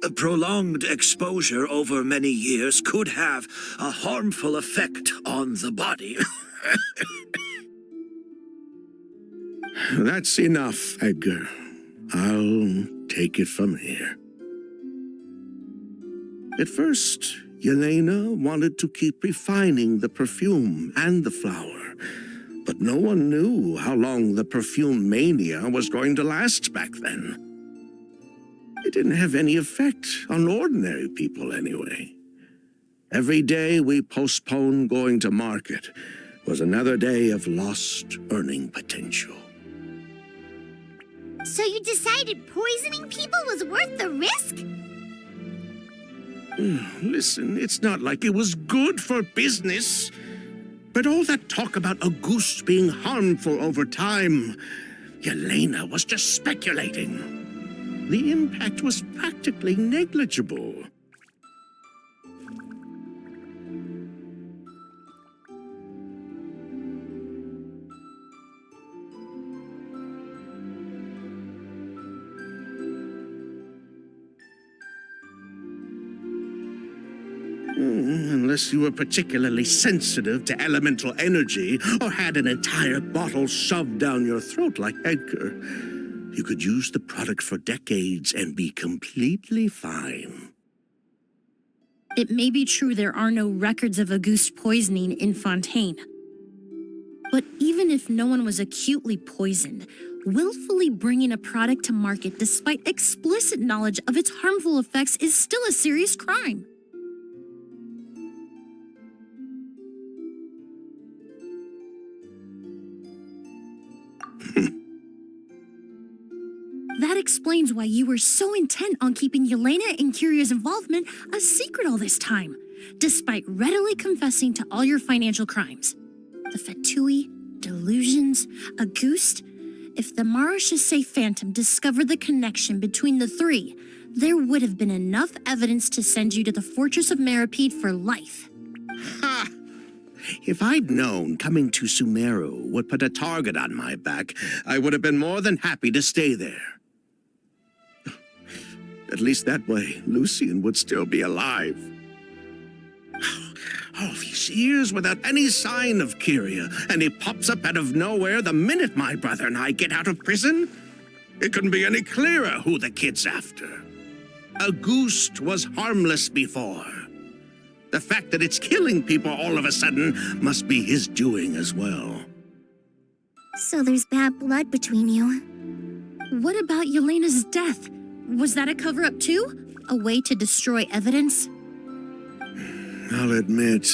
A prolonged exposure over many years could have a harmful effect on the body. that's enough, Edgar. I'll take it from here. At first, Yelena wanted to keep refining the perfume and the flower, but no one knew how long the perfume mania was going to last back then. It didn't have any effect on ordinary people anyway. Every day we postponed going to market was another day of lost earning potential. So you decided poisoning people was worth the risk? Listen, it's not like it was good for business. But all that talk about Auguste being harmful over time, Yelena was just speculating. The impact was practically negligible. Unless you were particularly sensitive to elemental energy or had an entire bottle shoved down your throat like Edgar, you could use the product for decades and be completely fine. It may be true there are no records of Auguste poisoning in Fontaine. But even if no one was acutely poisoned, willfully bringing a product to market despite explicit knowledge of its harmful effects is still a serious crime. That explains why you were so intent on keeping Yelena and Kyria's involvement a secret all this time, despite readily confessing to all your financial crimes. The Fatui, delusions, Auguste. If the Marechaussee Phantom discovered the connection between the three, there would have been enough evidence to send you to the Fortress of Meripede for life. Ha! If I'd known coming to Sumeru would put a target on my back, I would have been more than happy to stay there. At least that way, Lucien would still be alive. All these years without any sign of Kyria, and he pops up out of nowhere the minute my brother and I get out of prison? It couldn't be any clearer who the kid's after. Auguste was harmless before. The fact that it's killing people all of a sudden must be his doing as well. So there's bad blood between you. What about Yelena's death? Was that a cover-up too? A way to destroy evidence? I'll admit,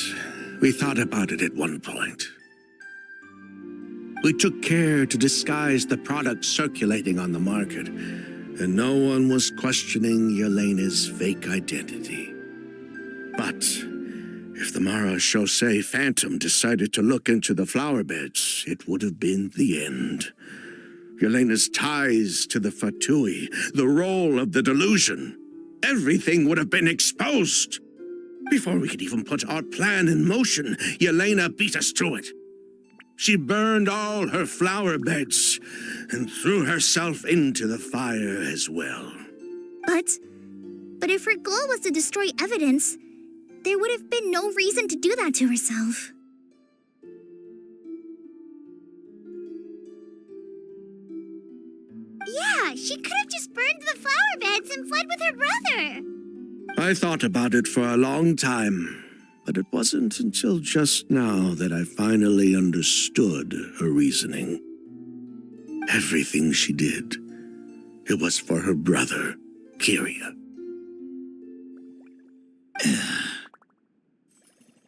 we thought about it at one point. We took care to disguise the product circulating on the market, and no one was questioning Yelena's fake identity. But if the Marechaussee Phantom decided to look into the flower beds, it would have been the end. Yelena's ties to the Fatui, the role of the delusion, everything would have been exposed. Before we could even put our plan in motion, Yelena beat us to it. She burned all her flower beds and threw herself into the fire as well. But if her goal was to destroy evidence, there would have been no reason to do that to herself. Yeah, she could have just burned the flower beds and fled with her brother. I thought about it for a long time, but it wasn't until just now that I finally understood her reasoning. Everything she did, it was for her brother, Kyria.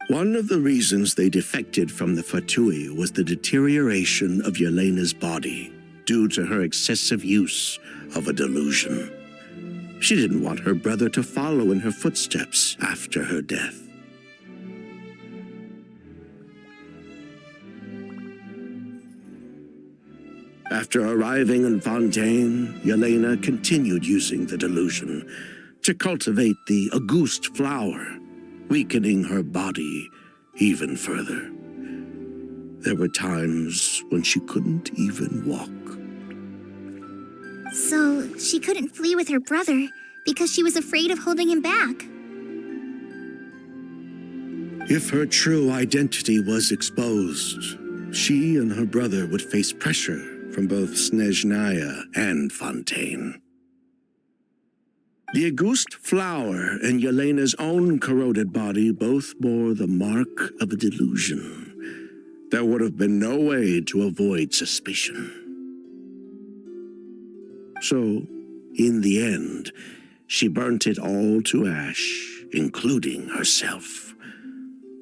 One of the reasons they defected from the Fatui was the deterioration of Yelena's body due to her excessive use of a delusion. She didn't want her brother to follow in her footsteps after her death. After arriving in Fontaine, Yelena continued using the delusion to cultivate the Auguste flower, weakening her body even further. There were times when she couldn't even walk. So she couldn't flee with her brother because she was afraid of holding him back. If her true identity was exposed, she and her brother would face pressure from both Snezhnaya and Fontaine. The Auguste flower and Yelena's own corroded body both bore the mark of a delusion. There would have been no way to avoid suspicion. So, in the end, she burnt it all to ash, including herself.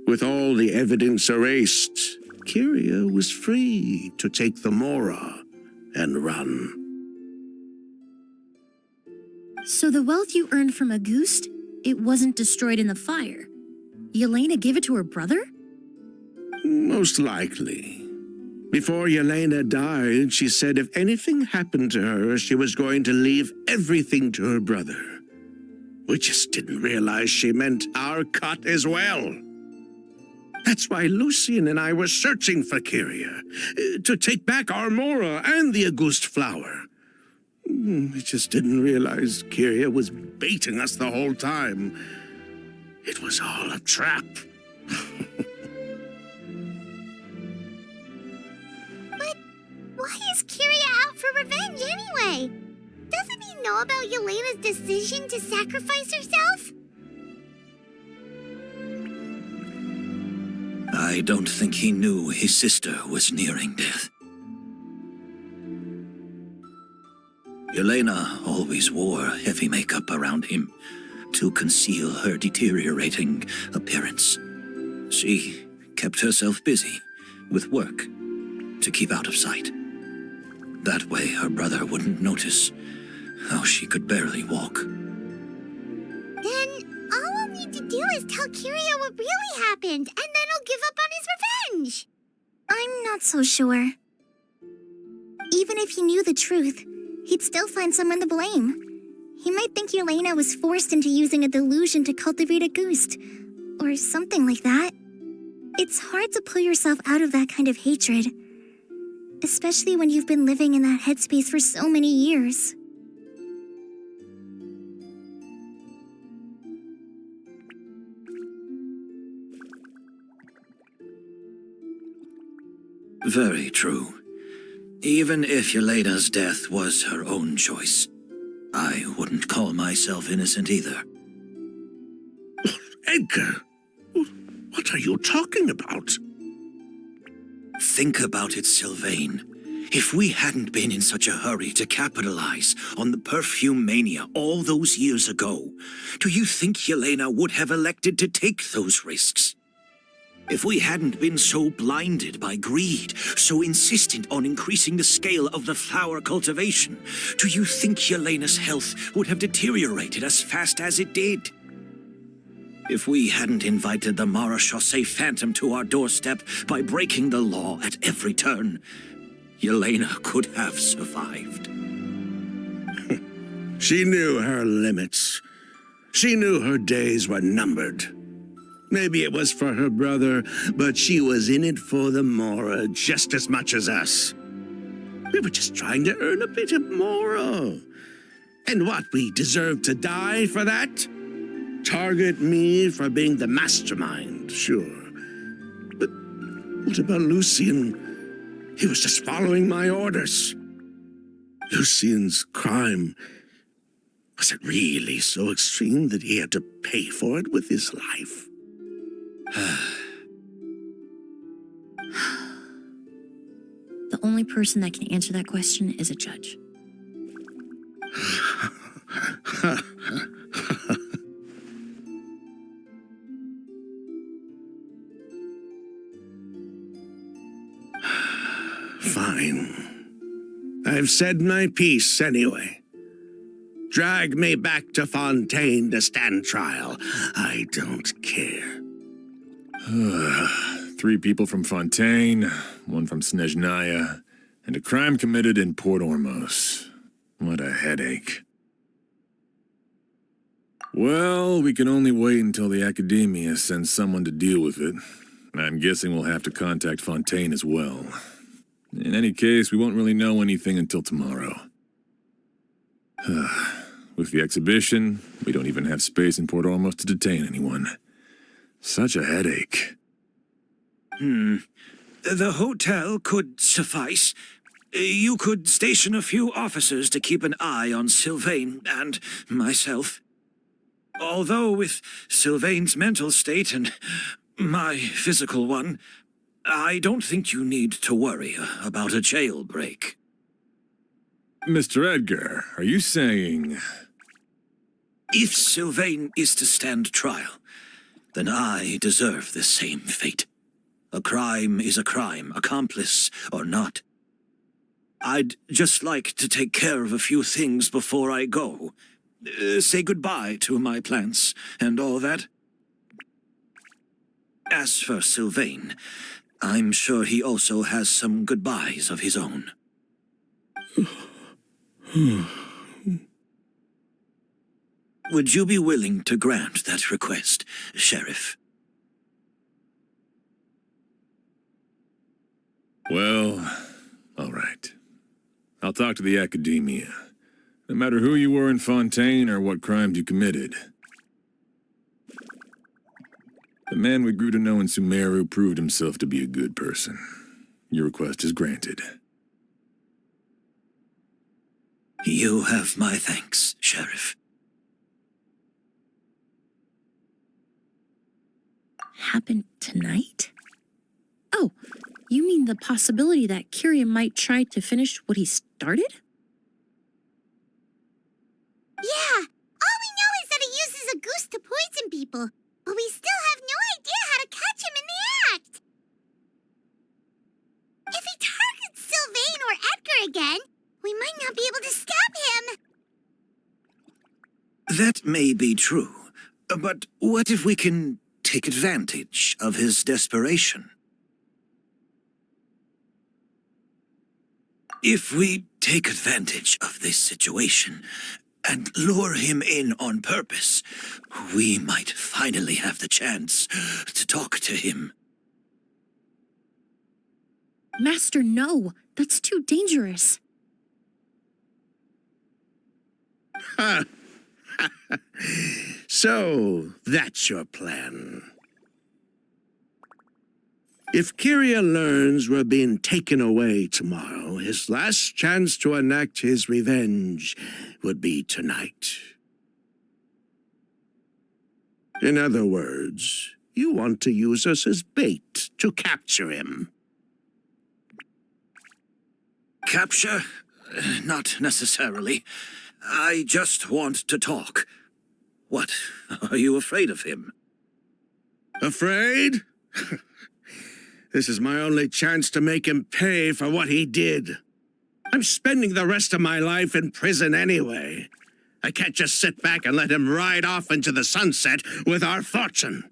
With all the evidence erased, Kyria was free to take the Mora and run. So the wealth you earned from Auguste, it wasn't destroyed in the fire. Yelena gave it to her brother? Most likely. Before Yelena died, she said if anything happened to her, she was going to leave everything to her brother. We just didn't realize she meant our cut as well. That's why Lucien and I were searching for Kyria, to take back our Mora and the Auguste flower. We just didn't realize Kyria was baiting us the whole time. It was all a trap. But why is Kyria out for revenge anyway? Doesn't he know about Yelena's decision to sacrifice herself? I don't think he knew his sister was nearing death. Yelena always wore heavy makeup around him to conceal her deteriorating appearance. She kept herself busy with work to keep out of sight. That way her brother wouldn't notice how she could barely walk. Then all we'll need to do is tell Kyria what really happened, and then he'll give up on his revenge. I'm not so sure. Even if he knew the truth, he'd still find someone to blame. He might think Yelena was forced into using a delusion to cultivate a Auguste, or something like that. It's hard to pull yourself out of that kind of hatred, especially when you've been living in that headspace for so many years. Very true. Even if Yelena's death was her own choice, I wouldn't call myself innocent either. Edgar, what are you talking about? Think about it, Sylvain. If we hadn't been in such a hurry to capitalize on the perfume mania all those years ago, do you think Yelena would have elected to take those risks? If we hadn't been so blinded by greed, so insistent on increasing the scale of the flower cultivation, do you think Yelena's health would have deteriorated as fast as it did? If we hadn't invited the Marechaussee Phantom to our doorstep by breaking the law at every turn, Yelena could have survived. She knew her limits. She knew her days were numbered. Maybe it was for her brother, but she was in it for the Mora just as much as us. We were just trying to earn a bit of Mora. And what, we deserve to die for that? Target me for being the mastermind, sure. But what about Lucien? He was just following my orders. Lucien's crime, was it really so extreme that he had to pay for it with his life? The the only person that can answer that question is a judge. Fine. I've said my piece anyway. Drag me back to Fontaine to stand trial. I don't care. 3 people from Fontaine, 1 from Snezhnaya, and a crime committed in Port Ormos. What a headache. Well, we can only wait until the Academia sends someone to deal with it. I'm guessing we'll have to contact Fontaine as well. In any case, we won't really know anything until tomorrow. With the exhibition, we don't even have space in Port Ormos to detain anyone. Such a headache. The hotel could suffice. You could station a few officers to keep an eye on Sylvain and myself. Although with Sylvain's mental state and my physical one, I don't think you need to worry about a jailbreak. Mr. Edgar, are you saying... If Sylvain is to stand trial, then I deserve the same fate. A crime is a crime, accomplice or not. I'd just like to take care of a few things before I go. Say goodbye to my plants and all that. As for Sylvain, I'm sure he also has some goodbyes of his own. Would you be willing to grant that request, Sheriff? Well, all right. I'll talk to the Academia. No matter who you were in Fontaine or what crimes you committed. The man we grew to know in Sumeru proved himself to be a good person. Your request is granted. You have my thanks, Sheriff. Happened tonight? Oh, you mean the possibility that Kyria might try to finish what he started? Yeah, all we know is that he uses a goose to poison people, but we still have no idea how to catch him in the act. If he targets Sylvain or Edgar again, we might not be able to stop him. That may be true, but what if we can take advantage of his desperation? If we take advantage of this situation and lure him in on purpose, we might finally have the chance to talk to him. Master, no. That's too dangerous. So, that's your plan. If Kyria learns we're being taken away tomorrow, his last chance to enact his revenge would be tonight. In other words, you want to use us as bait to capture him. Capture? Not necessarily. I just want to talk. What? Are you afraid of him? Afraid? This is my only chance to make him pay for what he did. I'm spending the rest of my life in prison anyway. I can't just sit back and let him ride off into the sunset with our fortune.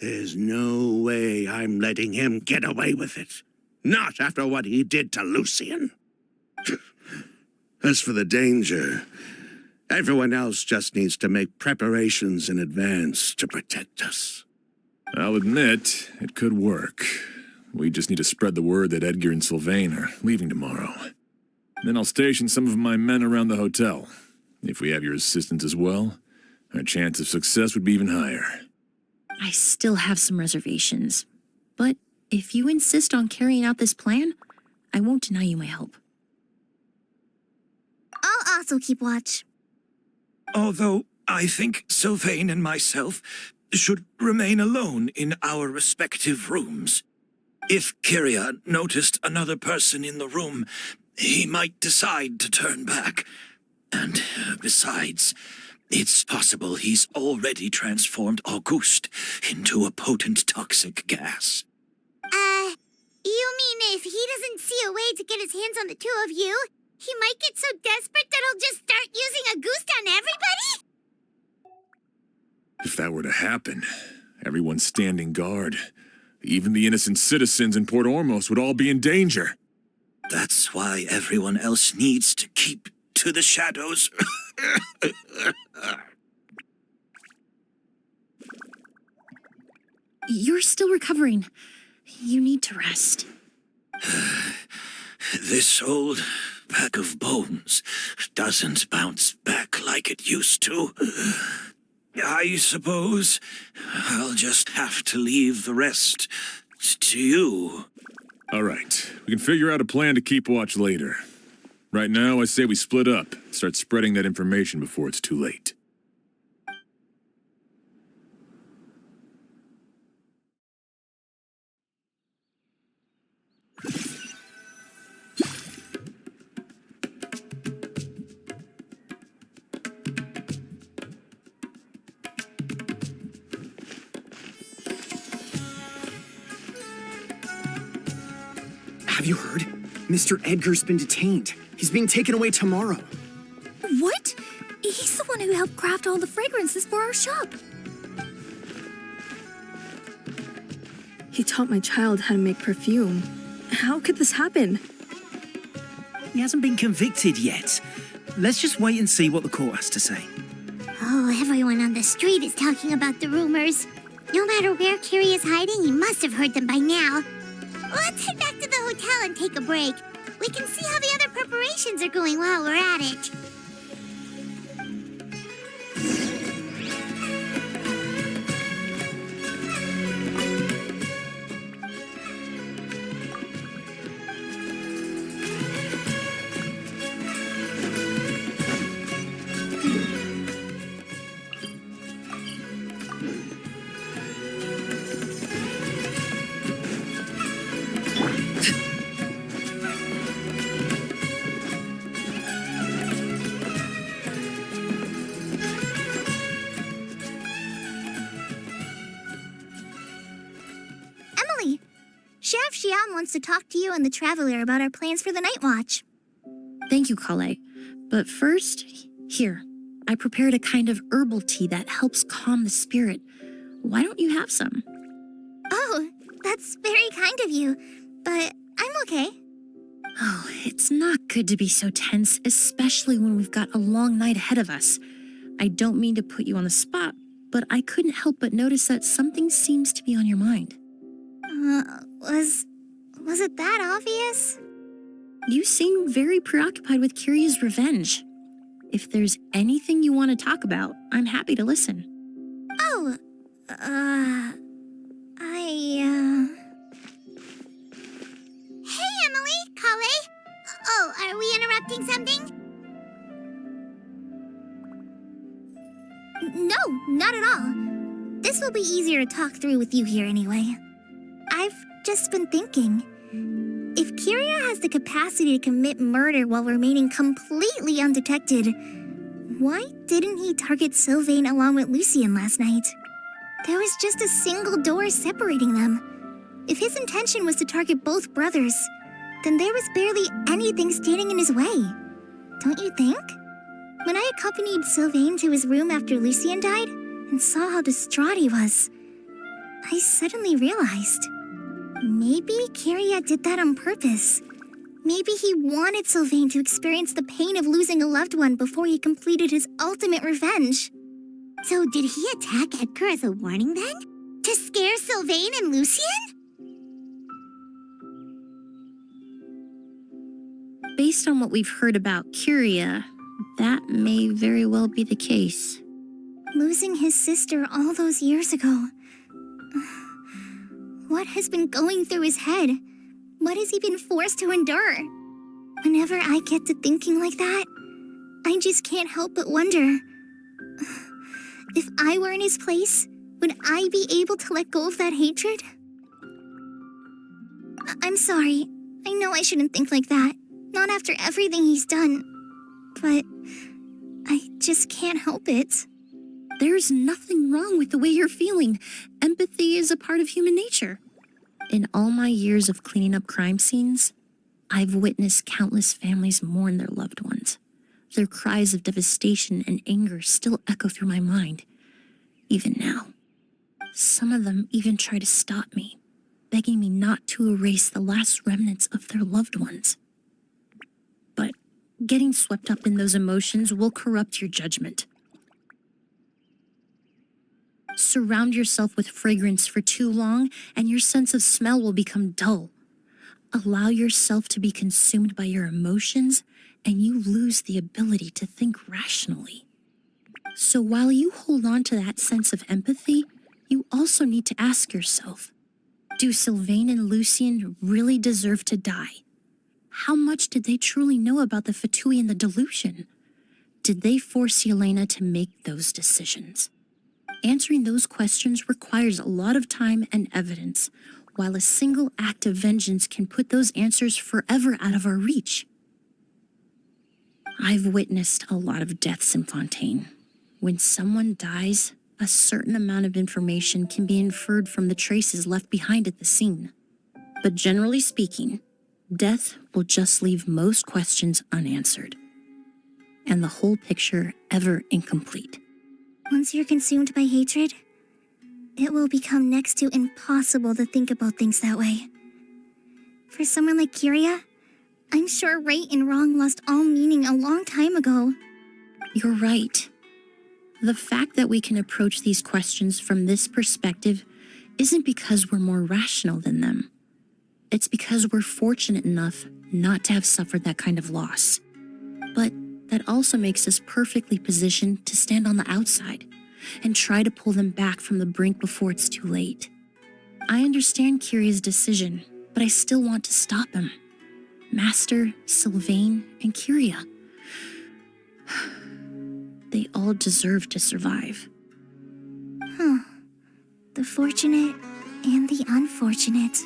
There's no way I'm letting him get away with it. Not after what he did to Lucien. As for the danger, everyone else just needs to make preparations in advance to protect us. I'll admit, it could work. We just need to spread the word that Edgar and Sylvain are leaving tomorrow. Then I'll station some of my men around the hotel. If we have your assistance as well, our chance of success would be even higher. I still have some reservations. But if you insist on carrying out this plan, I won't deny you my help. I'll also keep watch. Although I think Sylvain and myself should remain alone in our respective rooms. If Kyria noticed another person in the room, he might decide to turn back. And besides, it's possible he's already transformed Auguste into a potent toxic gas. You mean if he doesn't see a way to get his hands on the two of you, he might get so desperate that he'll just start using Auguste on everybody? If that were to happen, everyone's standing guard. Even the innocent citizens in Port Ormos would all be in danger. That's why everyone else needs to keep to the shadows. You're still recovering. You need to rest. This old pack of bones doesn't bounce back like it used to. I suppose I'll just have to leave the rest to you. All right, we can figure out a plan to keep watch later. Right now, I say we split up, start spreading that information before it's too late. Have you heard? Mr. Edgar's been detained. He's being taken away tomorrow. What? He's the one who helped craft all the fragrances for our shop. He taught my child how to make perfume. How could this happen? He hasn't been convicted yet. Let's just wait and see what the court has to say. Oh, everyone on the street is talking about the rumors. No matter where Kyria is hiding, he must have heard them by now. Let's head back to the hotel and take a break. We can see how the other preparations are going while we're at it. Sheriff Xian wants to talk to you and the Traveler about our plans for the night watch. Thank you, Kale. But first, here, I prepared a kind of herbal tea that helps calm the spirit. Why don't you have some? Oh, that's very kind of you, but I'm okay. Oh, it's not good to be so tense, especially when we've got a long night ahead of us. I don't mean to put you on the spot, but I couldn't help but notice that something seems to be on your mind. Was it that obvious? You seem very preoccupied with Kyria's revenge. If there's anything you want to talk about, I'm happy to listen. Oh, Hey, Emily, Kale. Oh, are we interrupting something? No, not at all. This will be easier to talk through with you here anyway. I've just been thinking, if Kyria has the capacity to commit murder while remaining completely undetected, why didn't he target Sylvain along with Lucien last night? There was just a single door separating them. If his intention was to target both brothers, then there was barely anything standing in his way. Don't you think? When I accompanied Sylvain to his room after Lucien died and saw how distraught he was, I suddenly realized, maybe Kyria did that on purpose. Maybe he wanted Sylvain to experience the pain of losing a loved one before he completed his ultimate revenge. So did he attack Edgar as a warning then? To scare Sylvain and Lucien? Based on what we've heard about Kyria, that may very well be the case. Losing his sister all those years ago. What has been going through his head? What has he been forced to endure? Whenever I get to thinking like that, I just can't help but wonder. If I were in his place, would I be able to let go of that hatred? I'm sorry. I know I shouldn't think like that. Not after everything he's done. But I just can't help it. There's nothing wrong with the way you're feeling. Empathy is a part of human nature. In all my years of cleaning up crime scenes, I've witnessed countless families mourn their loved ones. Their cries of devastation and anger still echo through my mind, even now. Some of them even try to stop me, begging me not to erase the last remnants of their loved ones. But getting swept up in those emotions will corrupt your judgment. Surround yourself with fragrance for too long, and your sense of smell will become dull. Allow yourself to be consumed by your emotions, and you lose the ability to think rationally. So while you hold on to that sense of empathy, you also need to ask yourself, do Sylvain and Lucien really deserve to die? How much did they truly know about the Fatui and the delusion? Did they force Yelena to make those decisions? Answering those questions requires a lot of time and evidence, while a single act of vengeance can put those answers forever out of our reach. I've witnessed a lot of deaths in Fontaine. When someone dies, a certain amount of information can be inferred from the traces left behind at the scene. But generally speaking, death will just leave most questions unanswered, and the whole picture ever incomplete. Once you're consumed by hatred, it will become next to impossible to think about things that way. For someone like Kyria, I'm sure right and wrong lost all meaning a long time ago. You're right. The fact that we can approach these questions from this perspective isn't because we're more rational than them. It's because we're fortunate enough not to have suffered that kind of loss. But that also makes us perfectly positioned to stand on the outside and try to pull them back from the brink before it's too late. I understand Kyria's decision, but I still want to stop him. Master, Sylvain, and Kyria. They all deserve to survive. The fortunate and the unfortunate.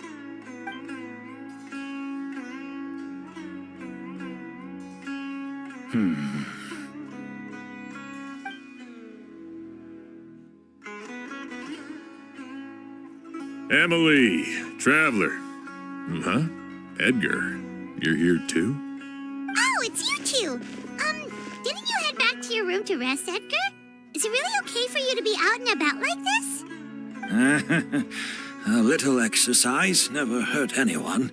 Emily, Traveler. Huh? Edgar, you're here too? Oh, it's you two! Didn't you head back to your room to rest, Edgar? Is it really okay for you to be out and about like this? A little exercise never hurt anyone.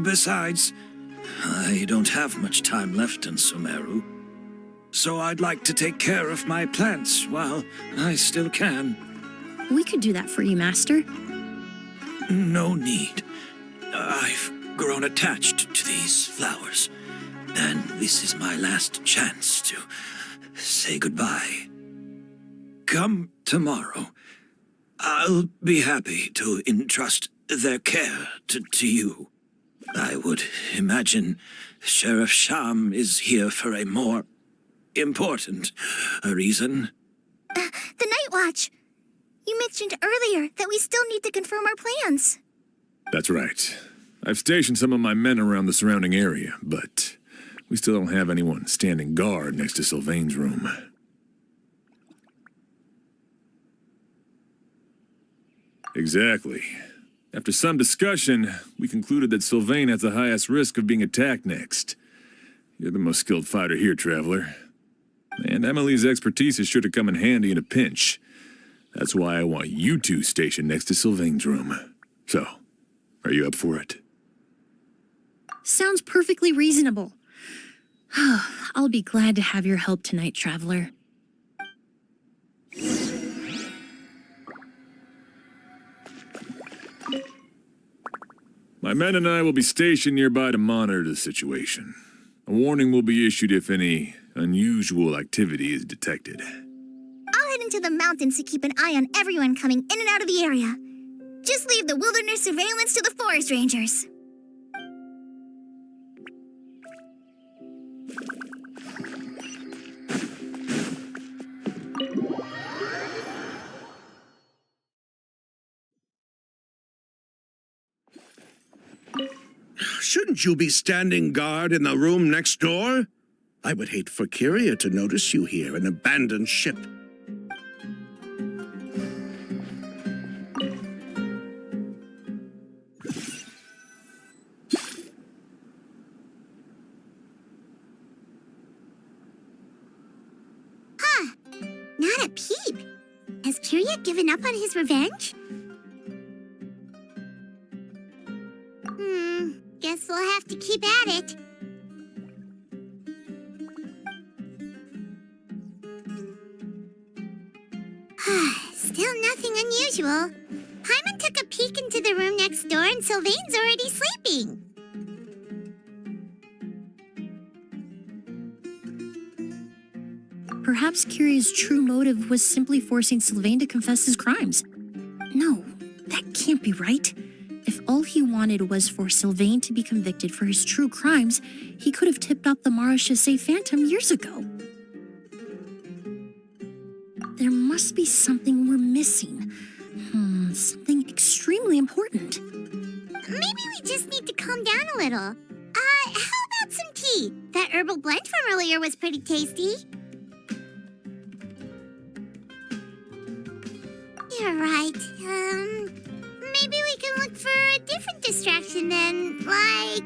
Besides, I don't have much time left in Sumeru, so I'd like to take care of my plants while I still can. We could do that for you, Master. No need. I've grown attached to these flowers, and this is my last chance to say goodbye. Come tomorrow. I'll be happy to entrust their care to you. I would imagine Sheriff Sham is here for a more important reason. The Night Watch. You mentioned earlier that we still need to confirm our plans. That's right. I've stationed some of my men around the surrounding area, but we still don't have anyone standing guard next to Sylvain's room. Exactly. After some discussion, we concluded that Sylvain has the highest risk of being attacked next. You're the most skilled fighter here, Traveler. And Emily's expertise is sure to come in handy in a pinch. That's why I want you two stationed next to Sylvain's room. So, are you up for it? Sounds perfectly reasonable. I'll be glad to have your help tonight, Traveler. My men and I will be stationed nearby to monitor the situation. A warning will be issued if any unusual activity is detected. I'll head into the mountains to keep an eye on everyone coming in and out of the area. Just leave the wilderness surveillance to the forest rangers. Shouldn't you be standing guard in the room next door? I would hate for Kyria to notice you here, an abandoned ship. Huh. Not a peep. Has Kyria given up on his revenge? Guess we'll have to keep at it. Still nothing unusual. Paimon took a peek into the room next door and Sylvain's already sleeping. Perhaps Kyria's true motive was simply forcing Sylvain to confess his crimes. No, that can't be right. If all he wanted was for Sylvain to be convicted for his true crimes, he could have tipped off the Marechaussee Phantom years ago. There must be something we're missing. Something extremely important. Maybe we just need to calm down a little. How about some tea? That herbal blend from earlier was pretty tasty. You're right. Maybe we can look for a different distraction then, like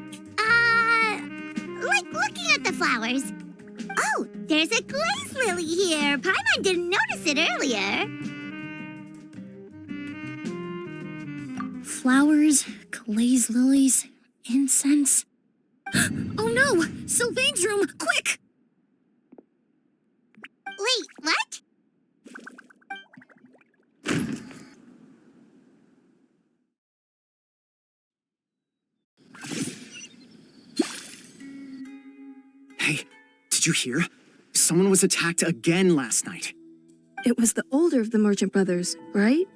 looking at the flowers. Oh, there's a glaze lily here. Paimon didn't notice it earlier. Flowers, glaze lilies, incense. Oh no! Sylvain's room! Quick! Wait, what? Hey, did you hear? Someone was attacked again last night. It was the older of the merchant brothers, right?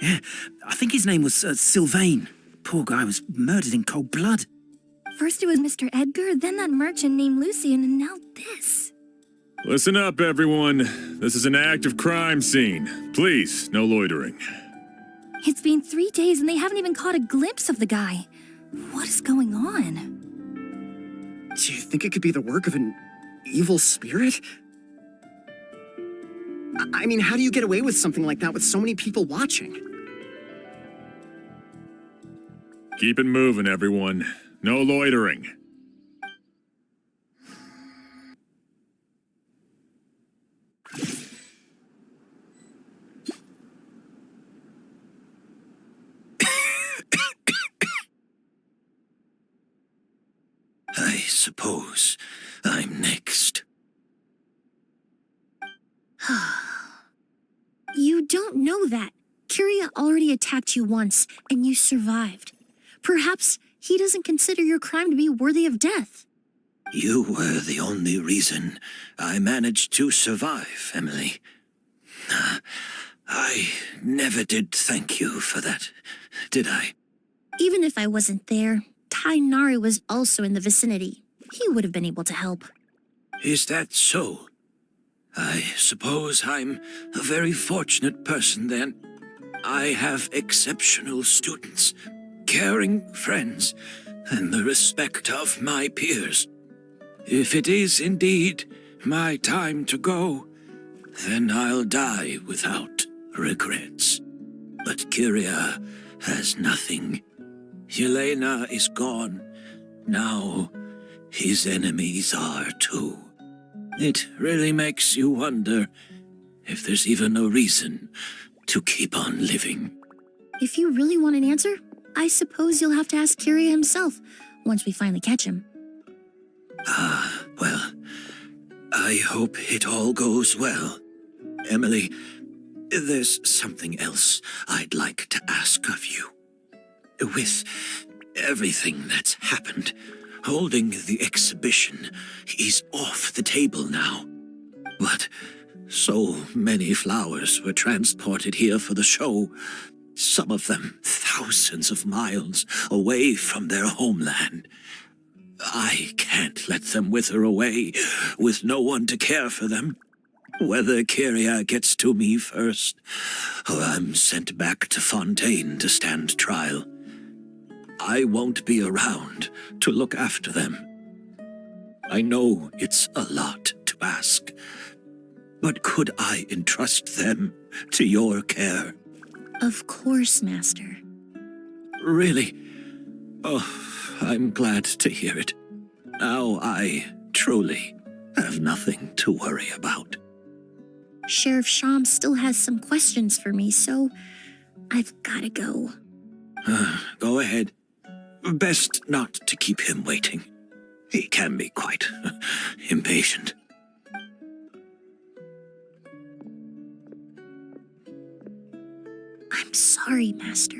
Yeah, I think his name was Sylvain. Poor guy was murdered in cold blood. First it was Mr. Edgar, then that merchant named Lucien, and now this. Listen up, everyone. This is an active crime scene. Please, no loitering. It's been 3 days and they haven't even caught a glimpse of the guy. What is going on? Do you think it could be the work of an evil spirit? I mean, how do you get away with something like that with so many people watching? Keep it moving, everyone. No loitering. I suppose I'm next. You don't know that. Kyria already attacked you once, and you survived. Perhaps he doesn't consider your crime to be worthy of death. You were the only reason I managed to survive, Emily. I never did thank you for that, did I? Even if I wasn't there, Tainari was also in the vicinity. He would have been able to help. Is that so? I suppose I'm a very fortunate person then. I have exceptional students, caring friends, and the respect of my peers. If it is indeed my time to go, then I'll die without regrets. But Kyria has nothing. Yelena is gone. Now his enemies are too. It really makes you wonder if there's even a reason to keep on living. If you really want an answer, I suppose you'll have to ask Kyria himself once we finally catch him. Well, I hope it all goes well. Emily, there's something else I'd like to ask of you. With everything that's happened, holding the exhibition is off the table now. But so many flowers were transported here for the show, some of them thousands of miles away from their homeland. I can't let them wither away with no one to care for them. Whether Kyria gets to me first, or I'm sent back to Fontaine to stand trial, I won't be around to look after them. I know it's a lot to ask, but could I entrust them to your care? Of course, Master. Really? Oh, I'm glad to hear it. Now I truly have nothing to worry about. Sheriff Sham still has some questions for me, so I've gotta go. Go ahead. Best not to keep him waiting. He can be quite impatient. I'm sorry, Master.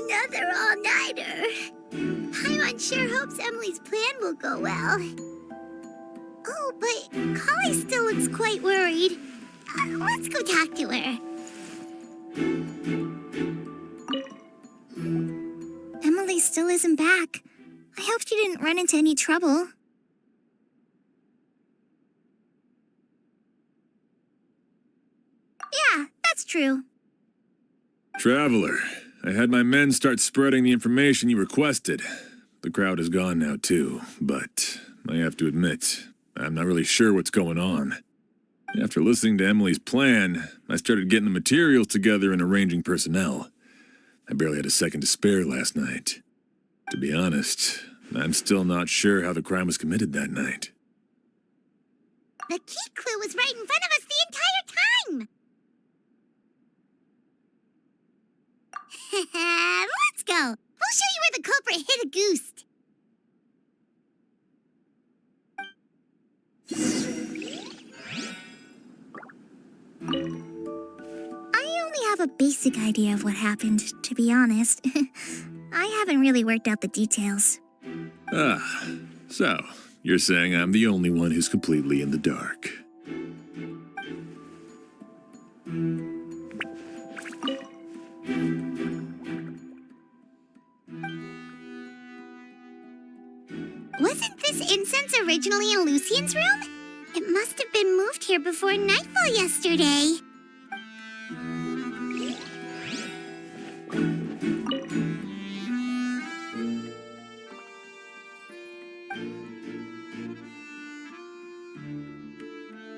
Another all-nighter. Paimon sure hopes Emily's plan will go well. Oh, but Kali still looks quite worried. Let's go talk to her. Emily still isn't back. I hope she didn't run into any trouble. Yeah, that's true. Traveler, I had my men start spreading the information you requested. The crowd is gone now, too, but I have to admit, I'm not really sure what's going on. After listening to Emily's plan, I started getting the materials together and arranging personnel. I barely had a second to spare last night. To be honest, I'm still not sure how the crime was committed that night. The key clue was right in front of us the entire time! Let's go! We'll show you where the culprit hid a goose. I only have a basic idea of what happened, to be honest. I haven't really worked out the details. Ah, so you're saying I'm the only one who's completely in the dark. Wasn't this incense originally in Lucien's room? It must have been moved here before nightfall yesterday.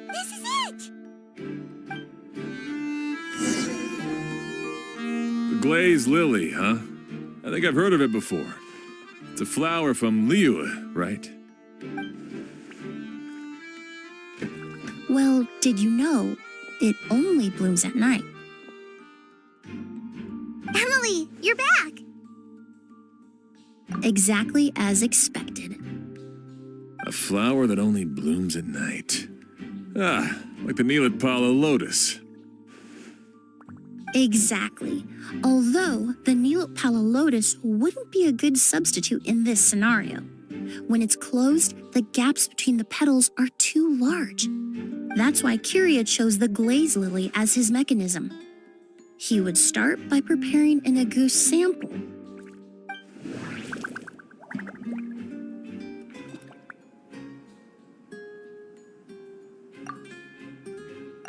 This is it! The glazed lily, huh? I think I've heard of it before. It's a flower from Liyue, right? Well, did you know it only blooms at night? Emily, you're back! Exactly as expected. A flower that only blooms at night. Ah, like the Neelitpala lotus. Exactly. Although the Neelitpala lotus wouldn't be a good substitute in this scenario. When it's closed, the gaps between the petals are too large. That's why Kyria chose the glaze lily as his mechanism. He would start by preparing an agouti sample.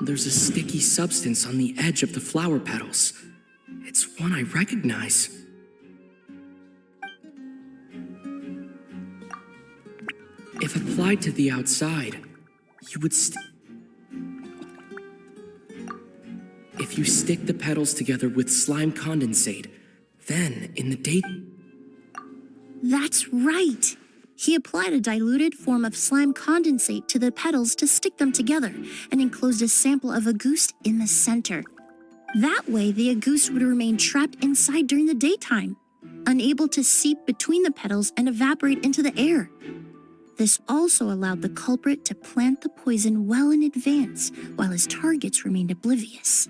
There's a sticky substance on the edge of the flower petals. It's one I recognize. If applied to the outside, you would if you stick the petals together with slime condensate, then in the day... That's right. He applied a diluted form of slime condensate to the petals to stick them together and enclosed a sample of agouti in the center. That way, the agouti would remain trapped inside during the daytime, unable to seep between the petals and evaporate into the air. This also allowed the culprit to plant the poison well in advance while his targets remained oblivious.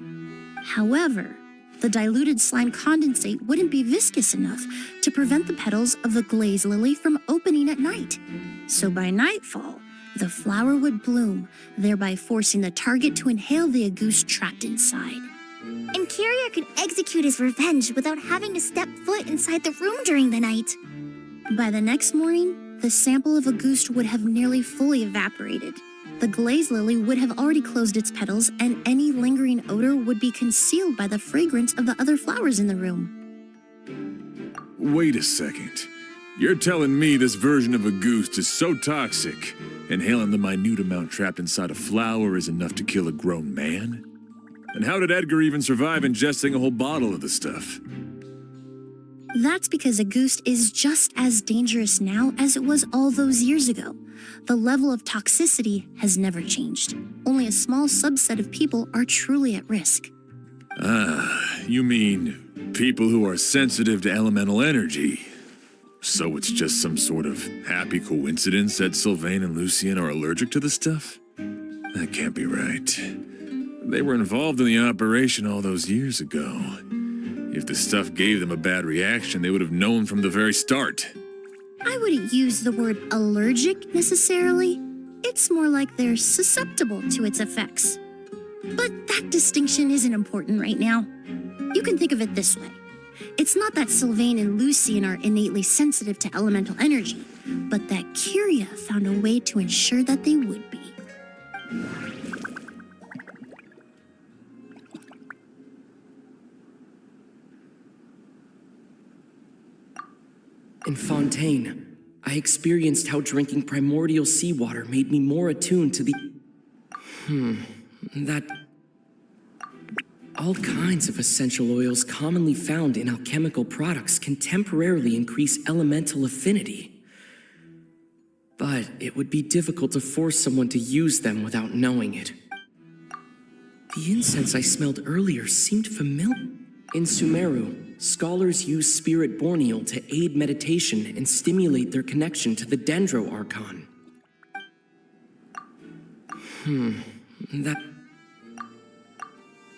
However, the diluted slime condensate wouldn't be viscous enough to prevent the petals of the glaze lily from opening at night. So by nightfall, The flower would bloom, thereby forcing the target to inhale the agouste trapped inside. And Kyria could execute his revenge without having to step foot inside the room during the night. By the next morning, the sample of agouste would have nearly fully evaporated. The glaze lily would have already closed its petals, and any lingering odor would be concealed by the fragrance of the other flowers in the room. Wait a second. You're telling me this version of agouste is so toxic, inhaling the minute amount trapped inside a flower is enough to kill a grown man? And how did Edgar even survive ingesting a whole bottle of the stuff? That's because agouste is just as dangerous now as it was all those years ago. The level of toxicity has never changed. Only a small subset of people are truly at risk. Ah, you mean people who are sensitive to elemental energy. So it's just some sort of happy coincidence that Sylvain and Lucien are allergic to the stuff? That can't be right. They were involved in the operation all those years ago. If the stuff gave them a bad reaction, they would have known from the very start. I wouldn't use the word allergic necessarily. It's more like they're susceptible to its effects. But that distinction isn't important right now. You can think of it this way. It's not that Sylvain and Lucien are innately sensitive to elemental energy, but that Kyria found a way to ensure that they would be. In Fontaine, I experienced how drinking primordial seawater made me more attuned to the... that... All kinds of essential oils commonly found in alchemical products can temporarily increase elemental affinity. But it would be difficult to force someone to use them without knowing it. The incense I smelled earlier seemed familiar. In Sumeru, scholars use spirit borneal to aid meditation and stimulate their connection to the Dendro Archon. That...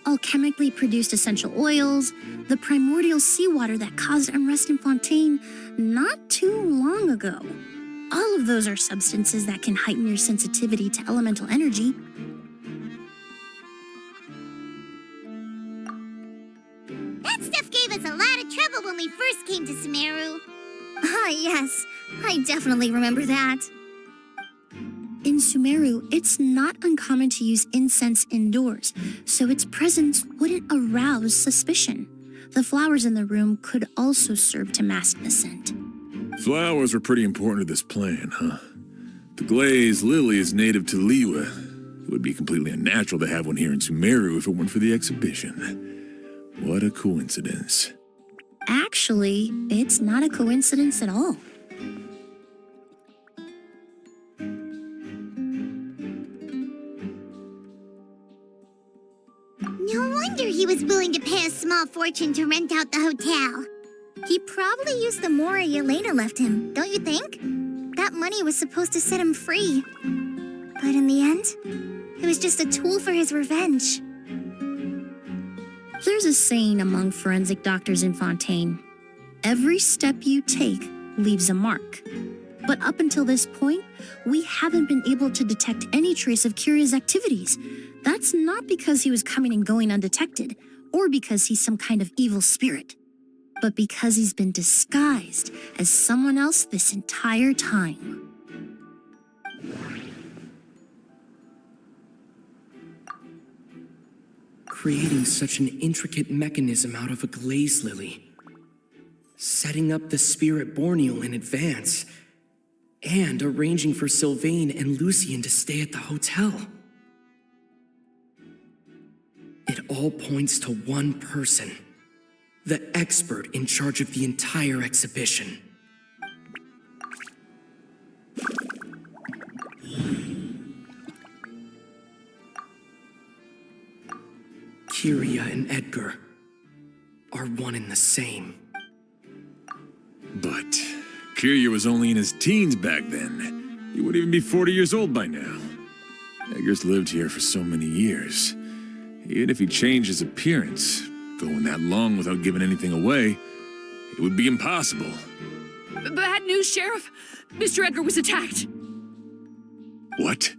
Alchemically produced essential oils, the primordial seawater that caused unrest in Fontaine not too long ago. All of those are substances that can heighten your sensitivity to elemental energy. That stuff gave us a lot of trouble when we first came to Sumeru. Ah, yes. I definitely remember that. In Sumeru, it's not uncommon to use incense indoors, so its presence wouldn't arouse suspicion. The flowers in the room could also serve to mask the scent. Flowers were pretty important to this plan, huh? The glazed lily is native to Liyue. It would be completely unnatural to have one here in Sumeru if it weren't for the exhibition. What a coincidence. Actually, it's not a coincidence at all. No wonder he was willing to pay a small fortune to rent out the hotel. He probably used the Mora Yelena left him, don't you think? That money was supposed to set him free. But in the end, it was just a tool for his revenge. There's a saying among forensic doctors in Fontaine. Every step you take leaves a mark. But up until this point, we haven't been able to detect any trace of Kyria's activities. That's not because he was coming and going undetected, or because he's some kind of evil spirit, but because he's been disguised as someone else this entire time. Creating such an intricate mechanism out of a glaze lily, setting up the spirit borneal in advance, and arranging for Sylvain and Lucien to stay at the hotel. It all points to one person, the expert in charge of the entire exhibition. Kyria and Edgar are one and the same. But Kyria was only in his teens back then. He wouldn't even be 40 years old by now. Edgar's lived here for so many years. Even if he changed his appearance, going that long without giving anything away, it would be impossible. Bad news, Sheriff. Mr. Edgar was attacked. What?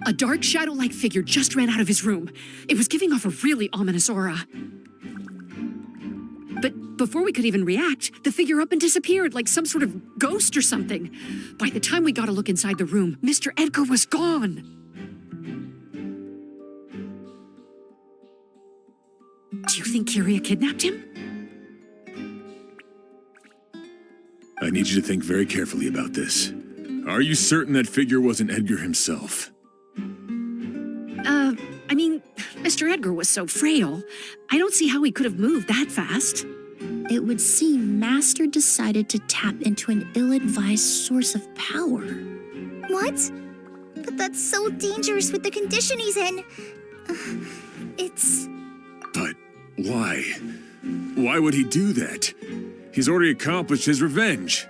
A dark shadow-like figure just ran out of his room. It was giving off a really ominous aura. But before we could even react, the figure up and disappeared like some sort of ghost or something. By the time we got a look inside the room, Mr. Edgar was gone. Do you think Kyria kidnapped him? I need you to think very carefully about this. Are you certain that figure wasn't Edgar himself? I mean, Mr. Edgar was so frail. I don't see how he could have moved that fast. It would seem Master decided to tap into an ill-advised source of power. What? But that's so dangerous with the condition he's in. It's... But why? Why would he do that? He's already accomplished his revenge.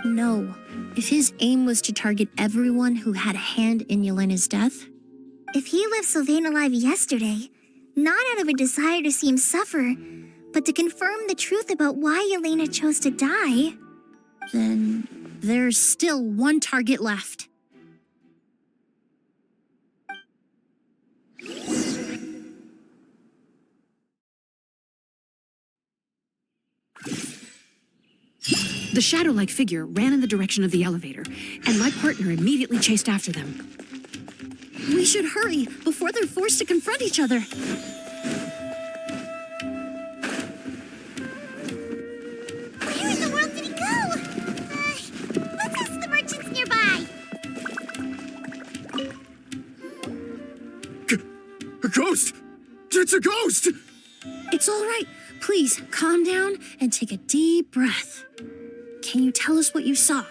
No. If his aim was to target everyone who had a hand in Yelena's death... If he left Sylvain alive yesterday, not out of a desire to see him suffer, but to confirm the truth about why Yelena chose to die... Then there's still one target left. The shadow-like figure ran in the direction of the elevator, and my partner immediately chased after them. We should hurry before they're forced to confront each other. Where in the world did he go? Let's ask the merchants nearby. A ghost! It's a ghost! It's all right. Please, calm down and take a deep breath. Can you tell us what you saw?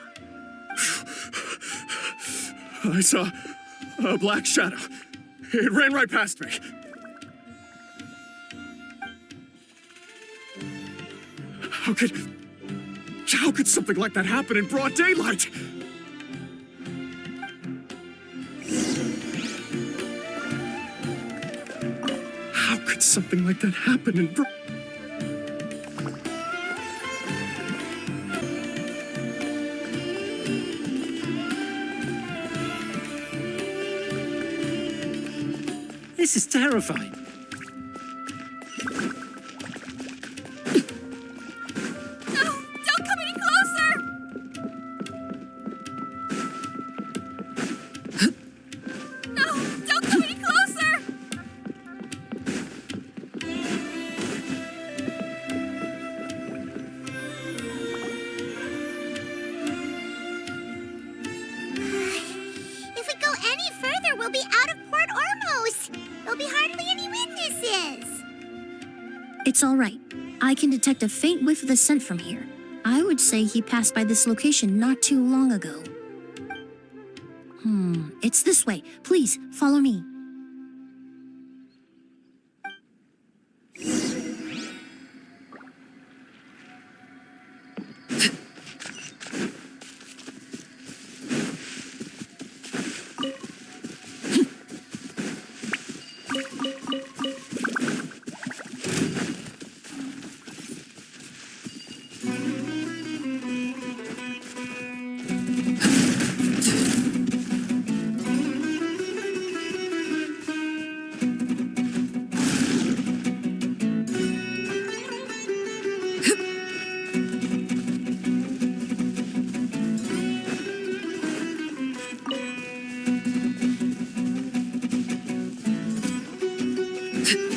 I saw a black shadow. It ran right past me. How could something like that happen in broad daylight? How could something like that happen in broad... This is terrifying. No! Don't come any closer! No! Don't come any closer! If we go any further, we'll be out of Port Ormos. There'll be hardly any witnesses. It's all right. I can detect a faint whiff of the scent from here. I would say he passed by this location not too long ago. It's this way. Please, follow me.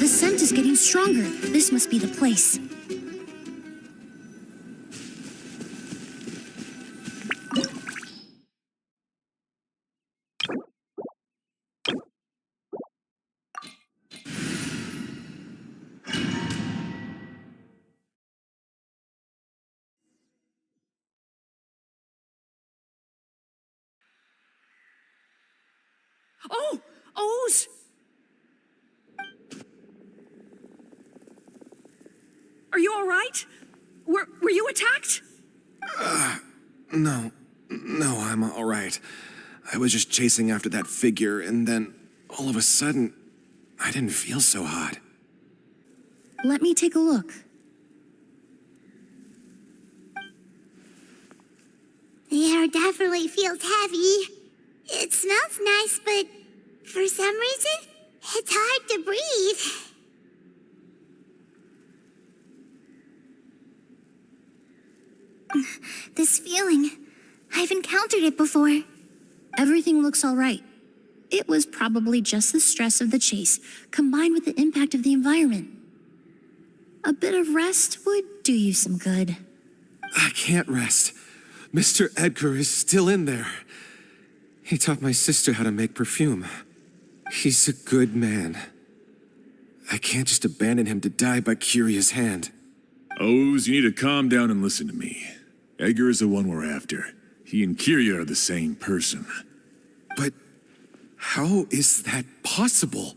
The scent is getting stronger. This must be the place. Oh! O's! Are you all right? Were you attacked? No, I'm all right. I was just chasing after that figure, and then all of a sudden, I didn't feel so hot. Let me take a look. The air definitely feels heavy. It smells nice, but for some reason, it's hard to breathe. This feeling, I've encountered it before. Everything looks all right. It was probably just the stress of the chase, combined with the impact of the environment. A bit of rest would do you some good. I can't rest. Mr. Edgar is still in there. He taught my sister how to make perfume. He's a good man. I can't just abandon him to die by Curia's hand. Oz, you need to calm down and listen to me. Edgar is the one we're after. He and Curia are the same person. But how is that possible?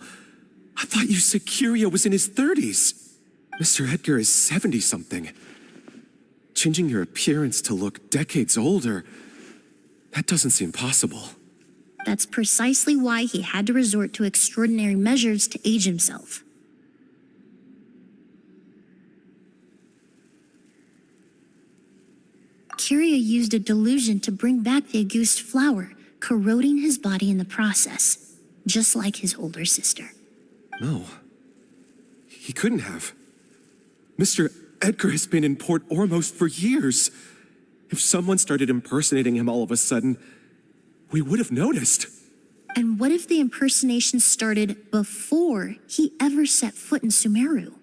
I thought you said Curia was in his 30s. Mr. Edgar is 70-something. Changing your appearance to look decades older, that doesn't seem possible. That's precisely why he had to resort to extraordinary measures to age himself. Curia used a delusion to bring back the Auguste flower, corroding his body in the process, just like his older sister. No, he couldn't have. Mr. Edgar has been in Port Ormos for years. If someone started impersonating him all of a sudden, we would have noticed. And what if the impersonation started before he ever set foot in Sumeru?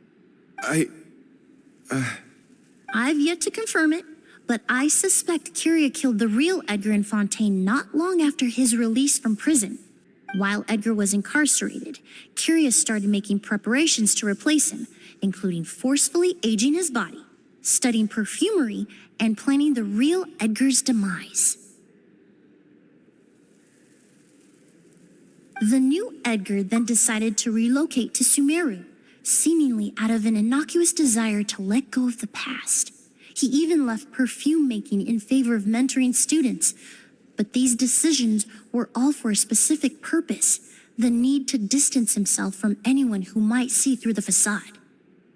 I've yet to confirm it, but I suspect Curia killed the real Edgar in Fontaine not long after his release from prison. While Edgar was incarcerated, Curia started making preparations to replace him, including forcefully aging his body, studying perfumery, and planning the real Edgar's demise. The new Edgar then decided to relocate to Sumeru, seemingly out of an innocuous desire to let go of the past. He even left perfume making in favor of mentoring students. But these decisions were all for a specific purpose, the need to distance himself from anyone who might see through the facade.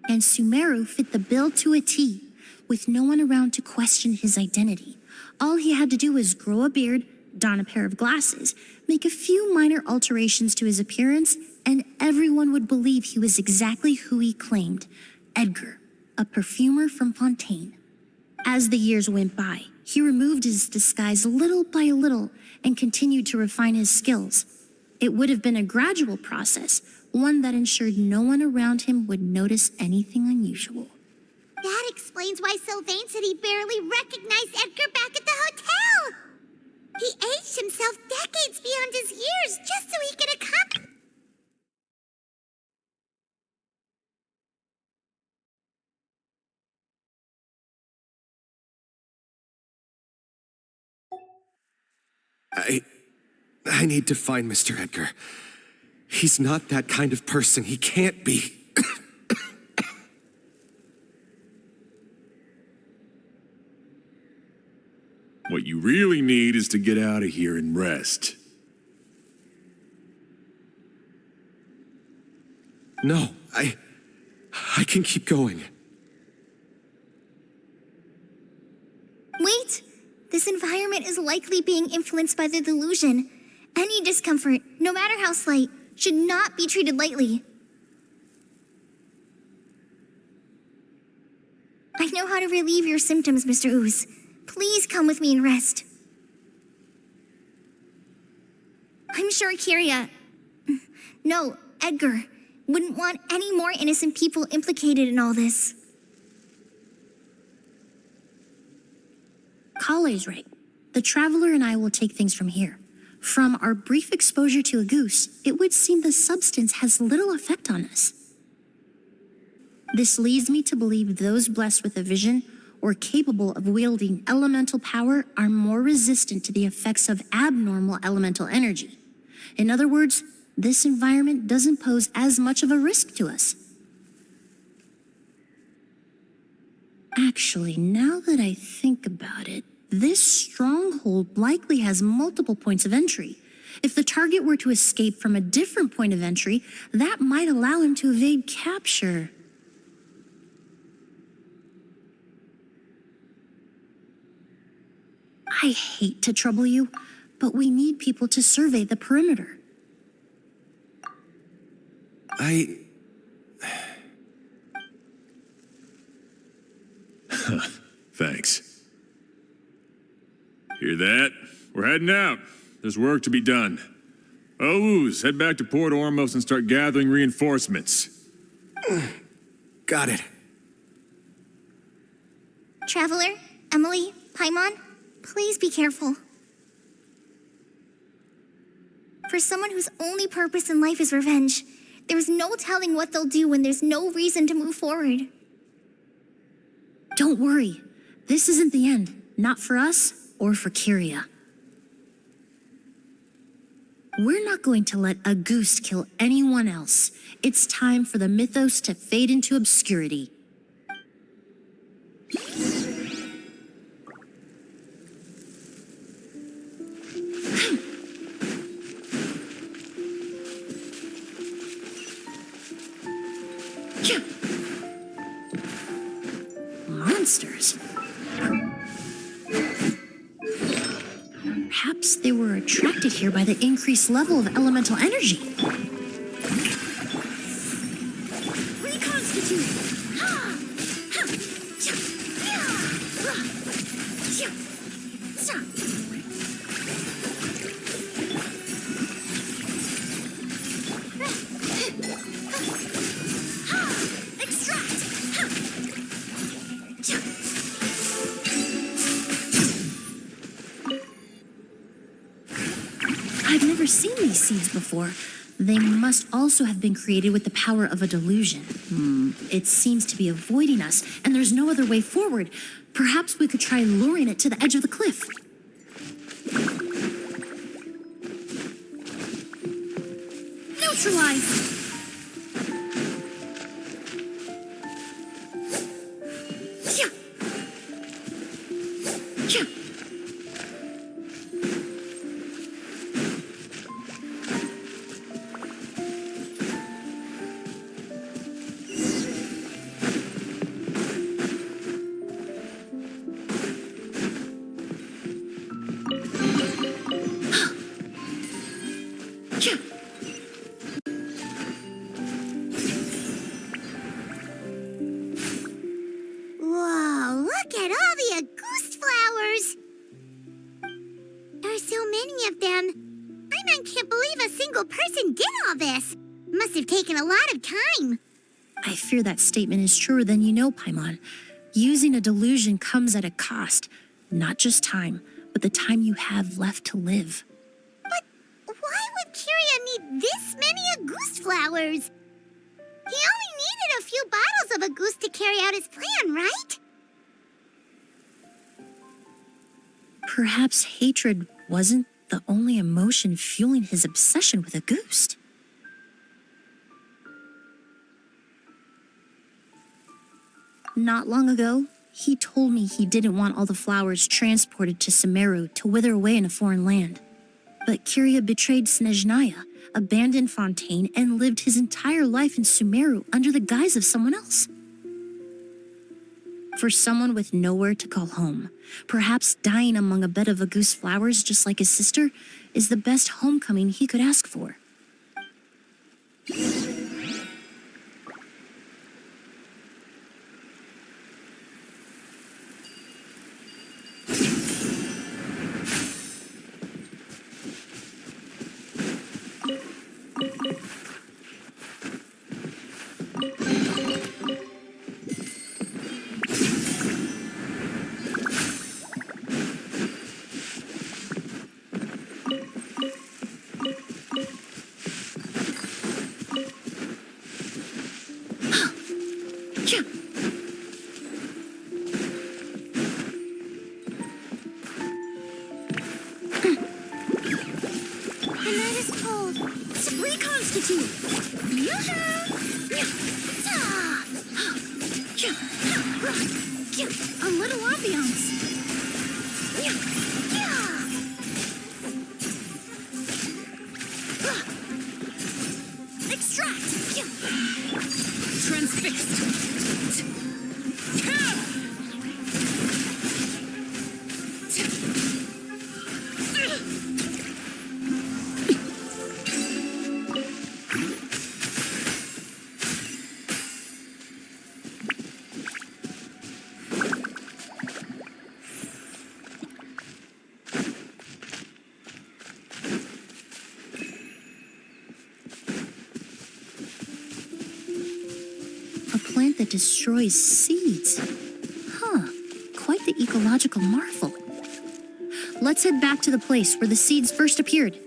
And Sumeru fit the bill to a T, with no one around to question his identity. All he had to do was grow a beard, don a pair of glasses, make a few minor alterations to his appearance, and everyone would believe he was exactly who he claimed, Edgar, a perfumer from Fontaine. As the years went by, he removed his disguise little by little and continued to refine his skills. It would have been a gradual process, one that ensured no one around him would notice anything unusual. That explains why Sylvain said he barely recognized Edgar back at the hotel. He aged himself decades beyond his years just so he could accomplish. I need to find Mr. Edgar. He's not that kind of person. He can't be. What you really need is to get out of here and rest. No, I can keep going. Wait! This environment is likely being influenced by the delusion. Any discomfort, no matter how slight, should not be treated lightly. I know how to relieve your symptoms, Mr. Ooze. Please come with me and rest. I'm sure Edgar, wouldn't want any more innocent people implicated in all this. Kale's right. The Traveler and I will take things from here. From our brief exposure to a goose, it would seem the substance has little effect on us. This leads me to believe those blessed with a vision or capable of wielding elemental power are more resistant to the effects of abnormal elemental energy. In other words, this environment doesn't pose as much of a risk to us. Actually, now that I think about it, this stronghold likely has multiple points of entry. If the target were to escape from a different point of entry, that might allow him to evade capture. I hate to trouble you, but we need people to survey the perimeter. Thanks. Hear that? We're heading out. There's work to be done. Ooze, head back to Port Ormos and start gathering reinforcements. Got it. Traveler, Emilie, Paimon, please be careful. For someone whose only purpose in life is revenge, there's no telling what they'll do when there's no reason to move forward. Don't worry. This isn't the end. Not for us or for Kyria. We're not going to let a goose kill anyone else. It's time for the mythos to fade into obscurity. Monsters. Perhaps they were attracted here by the increased level of elemental energy. Reconstitute! I've never seen these seeds before. They must also have been created with the power of a delusion. It seems to be avoiding us, and there's no other way forward. Perhaps we could try luring it to the edge of the cliff. Neutralize! Whoa, look at all the Auguste flowers! There are so many of them. I can't believe a single person did all this. Must have taken a lot of time. I fear that statement is truer than you know, Paimon. Using a delusion comes at a cost. Not just time, but the time you have left to live. But why would Kyria need this many Auguste flowers? He only needed a few bottles of Auguste to carry out his plan, right? Perhaps hatred wasn't the only emotion fueling his obsession with Auguste. Not long ago, he told me he didn't want all the flowers transported to smmmm to wither away in a foreign land. But Kyria betrayed Snezhnaya, abandoned Fontaine, and lived his entire life in smmmm under the guise of someone else. For someone with nowhere to call home, perhaps dying among a bed of Auguste flowers just like his sister is the best homecoming he could ask for. A little ambiance. Extract. Transfixed. that destroys seeds. Huh, quite the ecological marvel. Let's head back to the place where the seeds first appeared.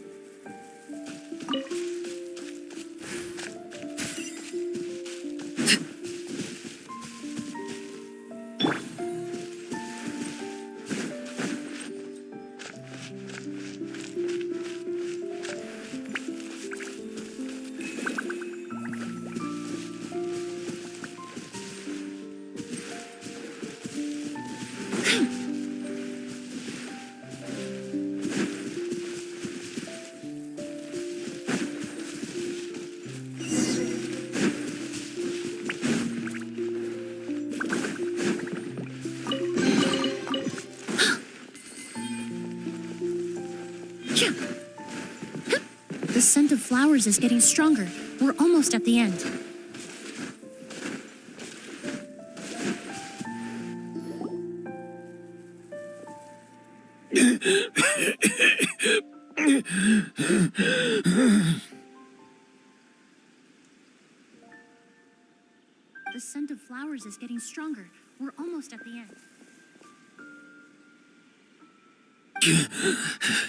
The scent of flowers is getting stronger. We're almost at the end. The scent of flowers is getting stronger. We're almost at the end.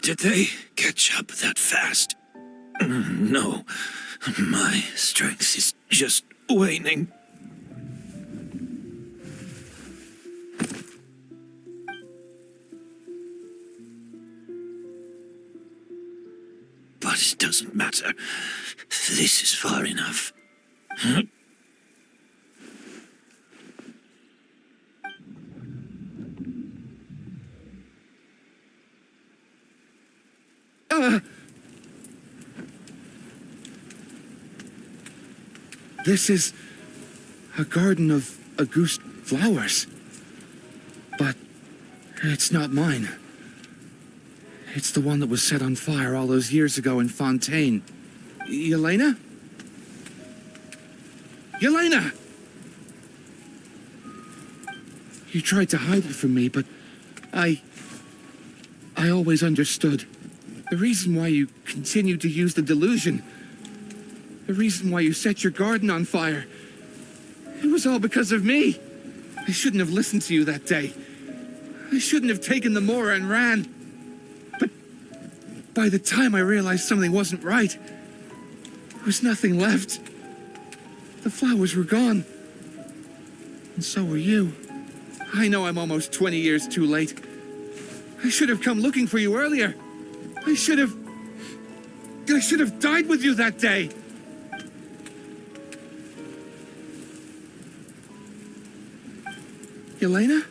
Did they catch up that fast? No, my strength is just waning. But it doesn't matter. This is far enough. This is a garden of Auguste flowers. But it's not mine. It's the one that was set on fire all those years ago in Fontaine. Yelena? Yelena! You tried to hide it from me, but I always understood. The reason why you continued to use the delusion, the reason why you set your garden on fire, it was all because of me. I shouldn't have listened to you that day. I shouldn't have taken the Mora and ran. But by the time I realized something wasn't right, there was nothing left. The flowers were gone. And so were you. I know I'm almost 20 years too late. I should have come looking for you earlier. I should have died with you that day. Yelena?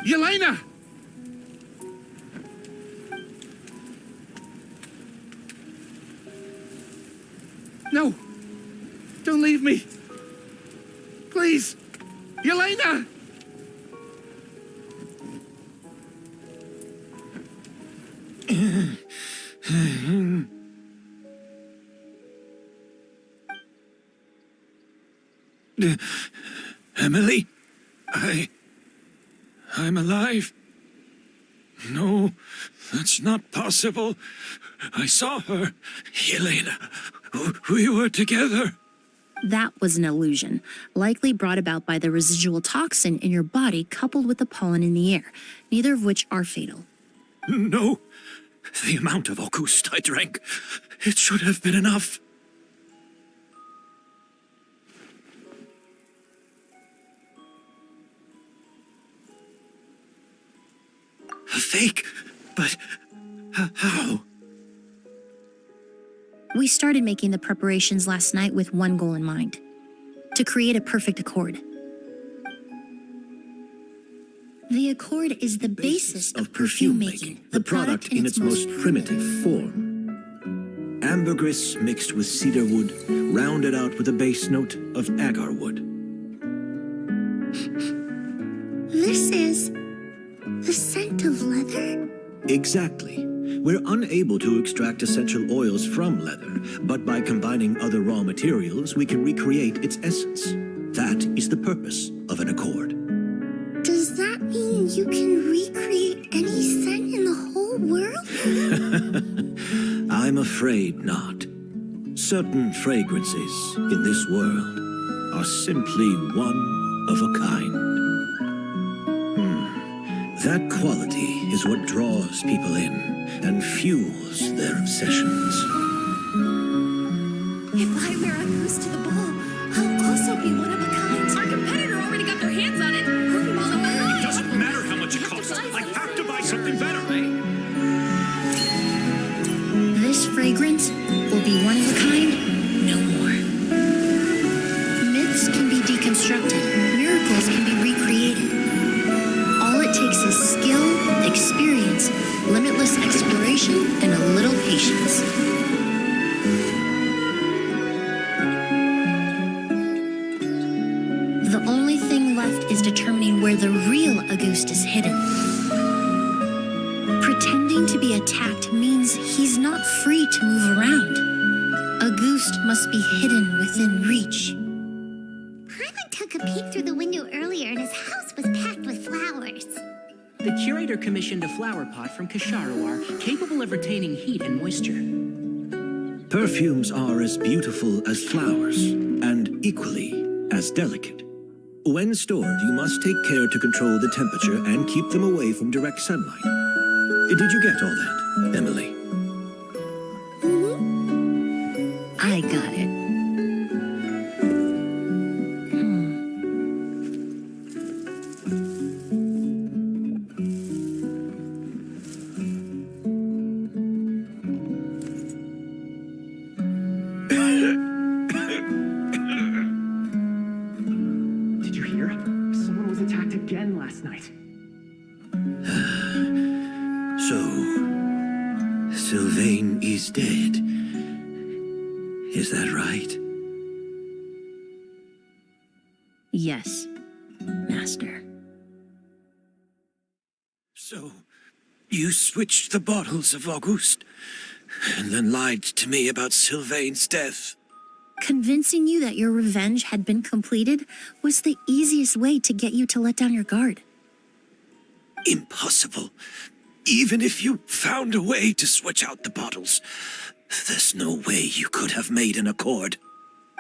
Yelena! No! Don't leave me! Please! Yelena! Emily? I'm alive. No, that's not possible. I saw her. Yelena, we were together. That was an illusion, likely brought about by the residual toxin in your body coupled with the pollen in the air, neither of which are fatal. No, the amount of Auguste I drank, it should have been enough. A fake? But how? We started making the preparations last night with one goal in mind: to create a perfect accord. The accord is the basis of perfume making, the product in its most primitive form. Ambergris mixed with cedar wood, rounded out with a base note of agar wood. This is the scent of leather? Exactly. We're unable to extract essential oils from leather, but by combining other raw materials, we can recreate its essence. That is the purpose of an accord. Does that mean you can recreate any scent in the whole world? I'm afraid not. Certain fragrances in this world are simply one of a kind. That quality is what draws people in and fuels their obsessions. If I wear a goose to the ball, I'll also be one of a kind. Our competitor already got their hands on it. Hurry while I'm behind. It doesn't matter how much it costs. I have to buy something better, This fragrance will be one of a kind, no more. Myths can be deconstructed. Miracles can be recreated. All it takes is skill, experience, limitless exploration, and a little patience. The only thing left is determining where the real Auguste is hidden. Pretending to be attacked means he's not free to move around. Auguste must be hidden within reach. Paimon took a peek through the window earlier and his house was packed with flowers. The curator commissioned a flower pot from Kasharawar, capable of retaining heat and moisture. Perfumes are as beautiful as flowers, and equally as delicate. When stored, you must take care to control the temperature and keep them away from direct sunlight. Did you get all that, Emily? I got it. Did you hear? Someone was attacked again last night. So, Sylvain is dead. Is that right? Yes, Master. So, you switched the bottles of Auguste, and then lied to me about Sylvain's death. Convincing you that your revenge had been completed was the easiest way to get you to let down your guard. Impossible. Even if you found a way to switch out the bottles, there's no way you could have made an accord.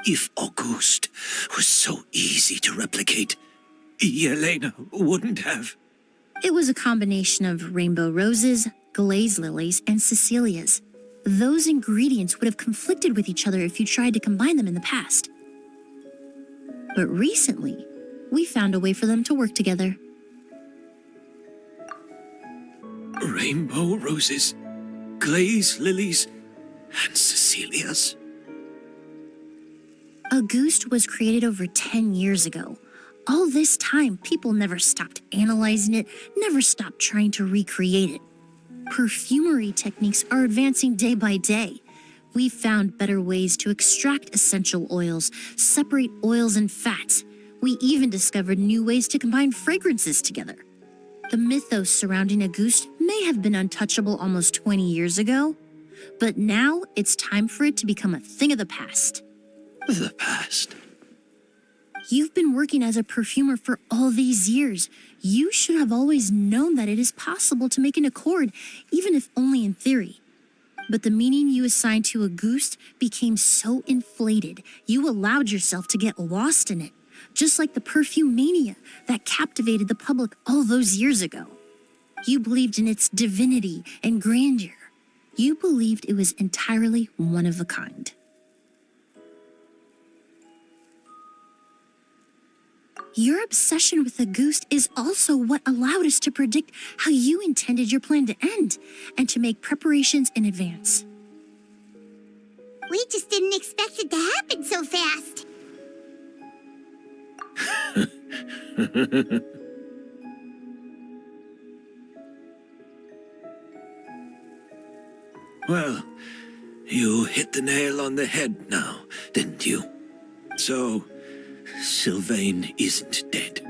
If Auguste was so easy to replicate, Yelena wouldn't have. It was a combination of rainbow roses, glaze lilies, and Cecilias. Those ingredients would have conflicted with each other if you tried to combine them in the past. But recently, we found a way for them to work together. Rainbow roses, glaze lilies, and Cecilias. Auguste was created over 10 years ago. All this time, people never stopped analyzing it, never stopped trying to recreate it. Perfumery techniques are advancing day by day. We've found better ways to extract essential oils, separate oils and fats. We even discovered new ways to combine fragrances together. The mythos surrounding Auguste may have been untouchable almost 20 years ago, but now it's time for it to become a thing of the past. The past? You've been working as a perfumer for all these years. You should have always known that it is possible to make an accord, even if only in theory. But the meaning you assigned to Auguste became so inflated, you allowed yourself to get lost in it, just like the perfume mania that captivated the public all those years ago. You believed in its divinity and grandeur. You believed it was entirely one of a kind. Your obsession with Auguste is also what allowed us to predict how you intended your plan to end and to make preparations in advance. We just didn't expect it to happen so fast. Well, you hit the nail on the head now, didn't you? So, Sylvain isn't dead.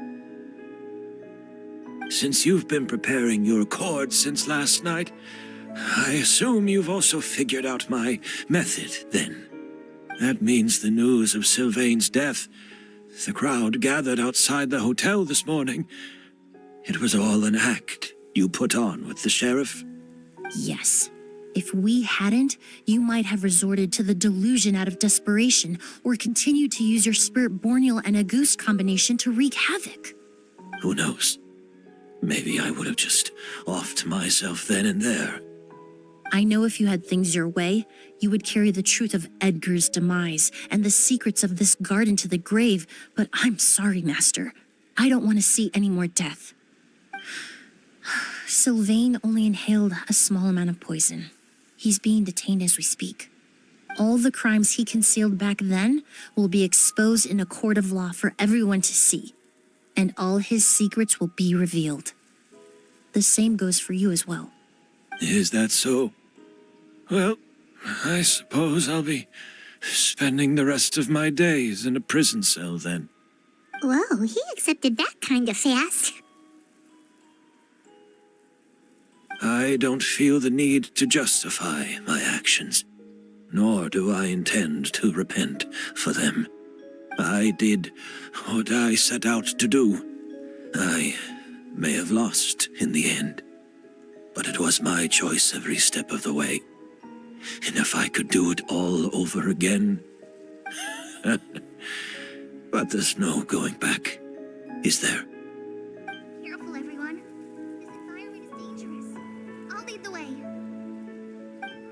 Since you've been preparing your accord since last night, I assume you've also figured out my method, then. That means the news of Sylvain's death, the crowd gathered outside the hotel this morning, it was all an act you put on with the sheriff? Yes. If we hadn't, you might have resorted to the delusion out of desperation or continued to use your spirit borneal and a goose combination to wreak havoc. Who knows? Maybe I would have just offed myself then and there. I know if you had things your way, you would carry the truth of Edgar's demise and the secrets of this garden to the grave, but I'm sorry, Master. I don't want to see any more death. Sylvain only inhaled a small amount of poison. He's being detained as we speak. All the crimes he concealed back then will be exposed in a court of law for everyone to see, and all his secrets will be revealed. The same goes for you as well. Is that so? Well, I suppose I'll be spending the rest of my days in a prison cell then. Whoa, he accepted that kind of fast. I don't feel the need to justify my actions, nor do I intend to repent for them. I did what I set out to do. I may have lost in the end, but it was my choice every step of the way. And if I could do it all over again... But there's no going back, is there? Careful, everyone. This environment is dangerous. I'll lead the way.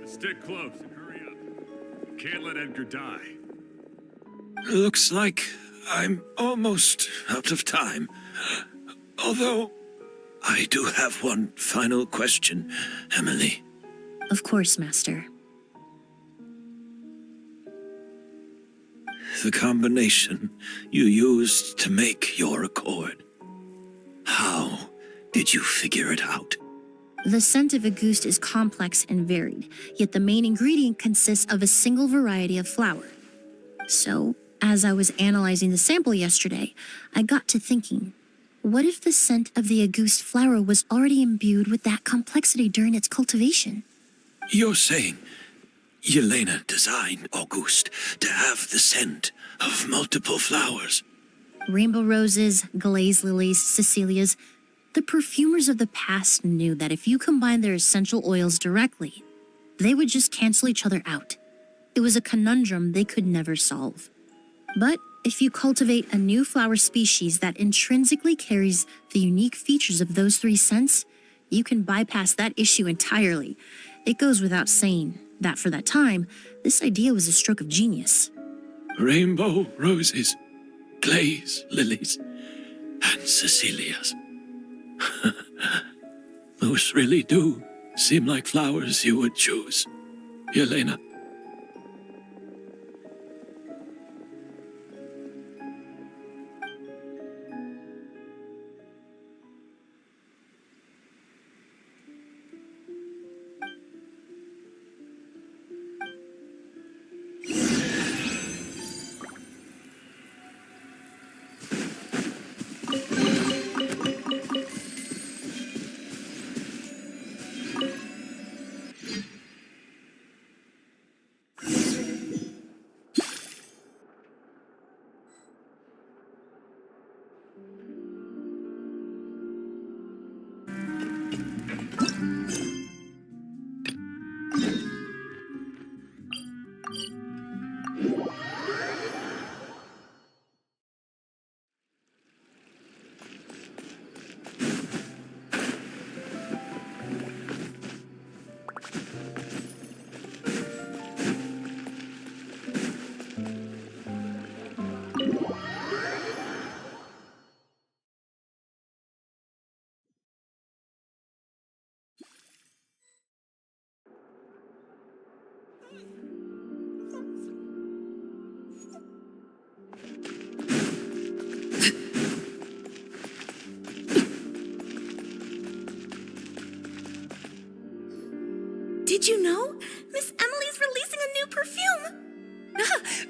Stick close and hurry up. Can't let Edgar die. Looks like I'm almost out of time. Although, I do have one final question, Emilie. Of course, Master. The combination you used to make your accord. How did you figure it out? The scent of a goose is complex and varied, yet the main ingredient consists of a single variety of flower. So, as I was analyzing the sample yesterday, I got to thinking, what if the scent of the Auguste flower was already imbued with that complexity during its cultivation? You're saying Yelena designed Auguste to have the scent of multiple flowers? Rainbow roses, glaze lilies, Cecilias. The perfumers of the past knew that if you combined their essential oils directly, they would just cancel each other out. It was a conundrum they could never solve. But if you cultivate a new flower species that intrinsically carries the unique features of those three scents, you can bypass that issue entirely. It goes without saying that for that time, this idea was a stroke of genius. Rainbow roses, glaze lilies, and Cecilias. Those really do seem like flowers you would choose, Yelena. Did you know? Miss Emily's releasing a new perfume.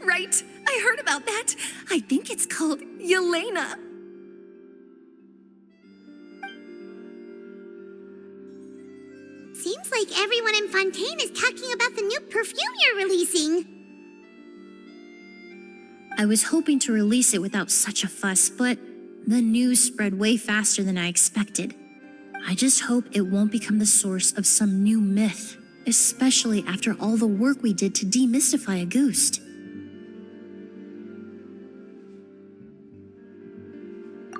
Right, I heard about that. I think it's called Yelena. Seems like everyone in Fontaine is talking about the new perfume you're releasing. I was hoping to release it without such a fuss, but the news spread way faster than I expected. I just hope it won't become the source of some new myth especially after all the work we did to demystify a ghost.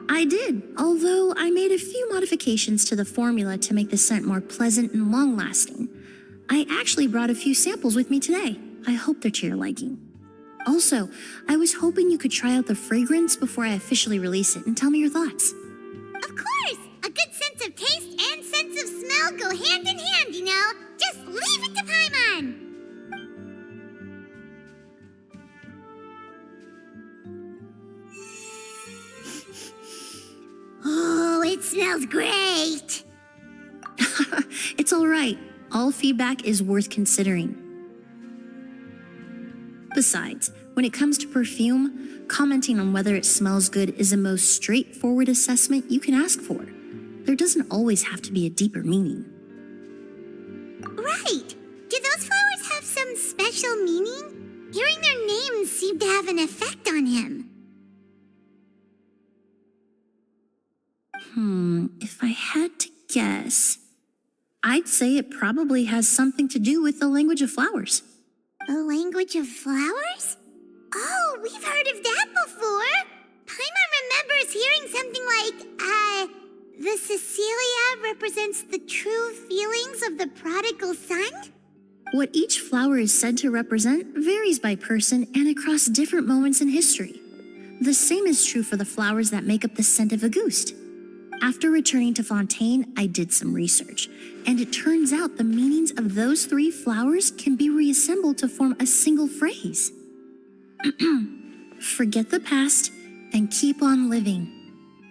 I did, although I made a few modifications to the formula to make the scent more pleasant and long-lasting. I actually brought a few samples with me today. I hope they're to your liking. Also, I was hoping you could try out the fragrance before I officially release it and tell me your thoughts. Of course! A good sense of taste and sense of smell go hand in hand, you know? Just leave it to Paimon! Oh, it smells great! It's all right. All feedback is worth considering. Besides, when it comes to perfume, commenting on whether it smells good is the most straightforward assessment you can ask for. There doesn't always have to be a deeper meaning. Right! Do those flowers have some special meaning? Hearing their names seemed to have an effect on him. If I had to guess, I'd say it probably has something to do with the language of flowers. The language of flowers? Oh, we've heard of that before. Paimon remembers hearing something like, the Cecilia represents the true feelings of the prodigal son? What each flower is said to represent varies by person and across different moments in history. The same is true for the flowers that make up the scent of a ghost. After returning to Fontaine, I did some research, and it turns out the meanings of those 3 flowers can be reassembled to form a single phrase. Forget the past and keep on living.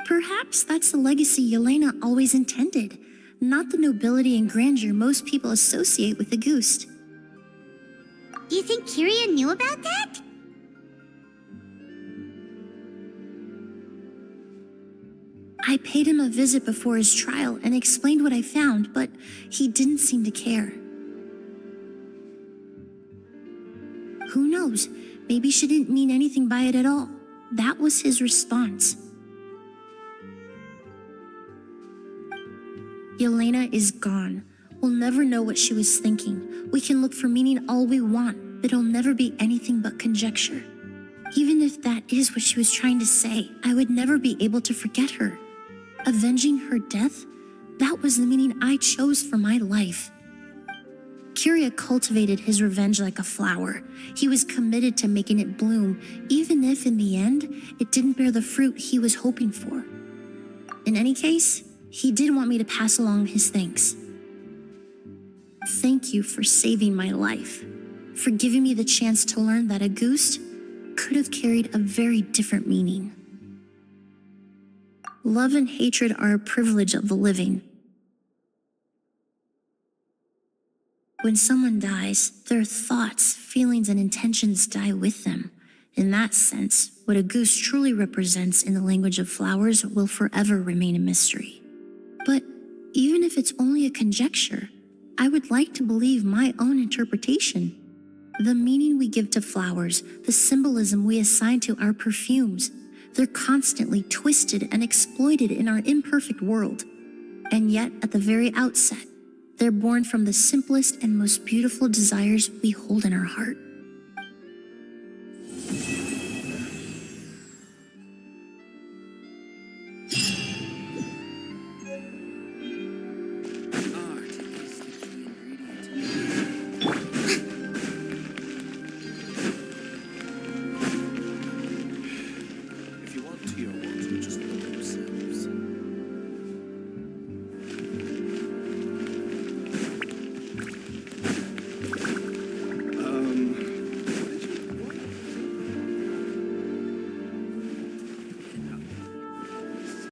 Perhaps that's the legacy Yelena always intended, not the nobility and grandeur most people associate with the ghost. You think Kyria knew about that? I paid him a visit before his trial and explained what I found, but he didn't seem to care. Who knows? Maybe she didn't mean anything by it at all. That was his response. Yelena is gone. We'll never know what she was thinking. We can look for meaning all we want, but it'll never be anything but conjecture. Even if that is what she was trying to say, I would never be able to forget her. Avenging her death? That was the meaning I chose for my life. Kyria cultivated his revenge like a flower. He was committed to making it bloom, even if in the end, it didn't bear the fruit he was hoping for. In any case, he did want me to pass along his thanks. Thank you for saving my life, for giving me the chance to learn that a ghost could have carried a very different meaning. Love and hatred are a privilege of the living. When someone dies, their thoughts, feelings, and intentions die with them. In that sense, what a goose truly represents in the language of flowers will forever remain a mystery. But even if it's only a conjecture, I would like to believe my own interpretation. The meaning we give to flowers, the symbolism we assign to our perfumes, they're constantly twisted and exploited in our imperfect world. And yet, at the very outset, they're born from the simplest and most beautiful desires we hold in our heart.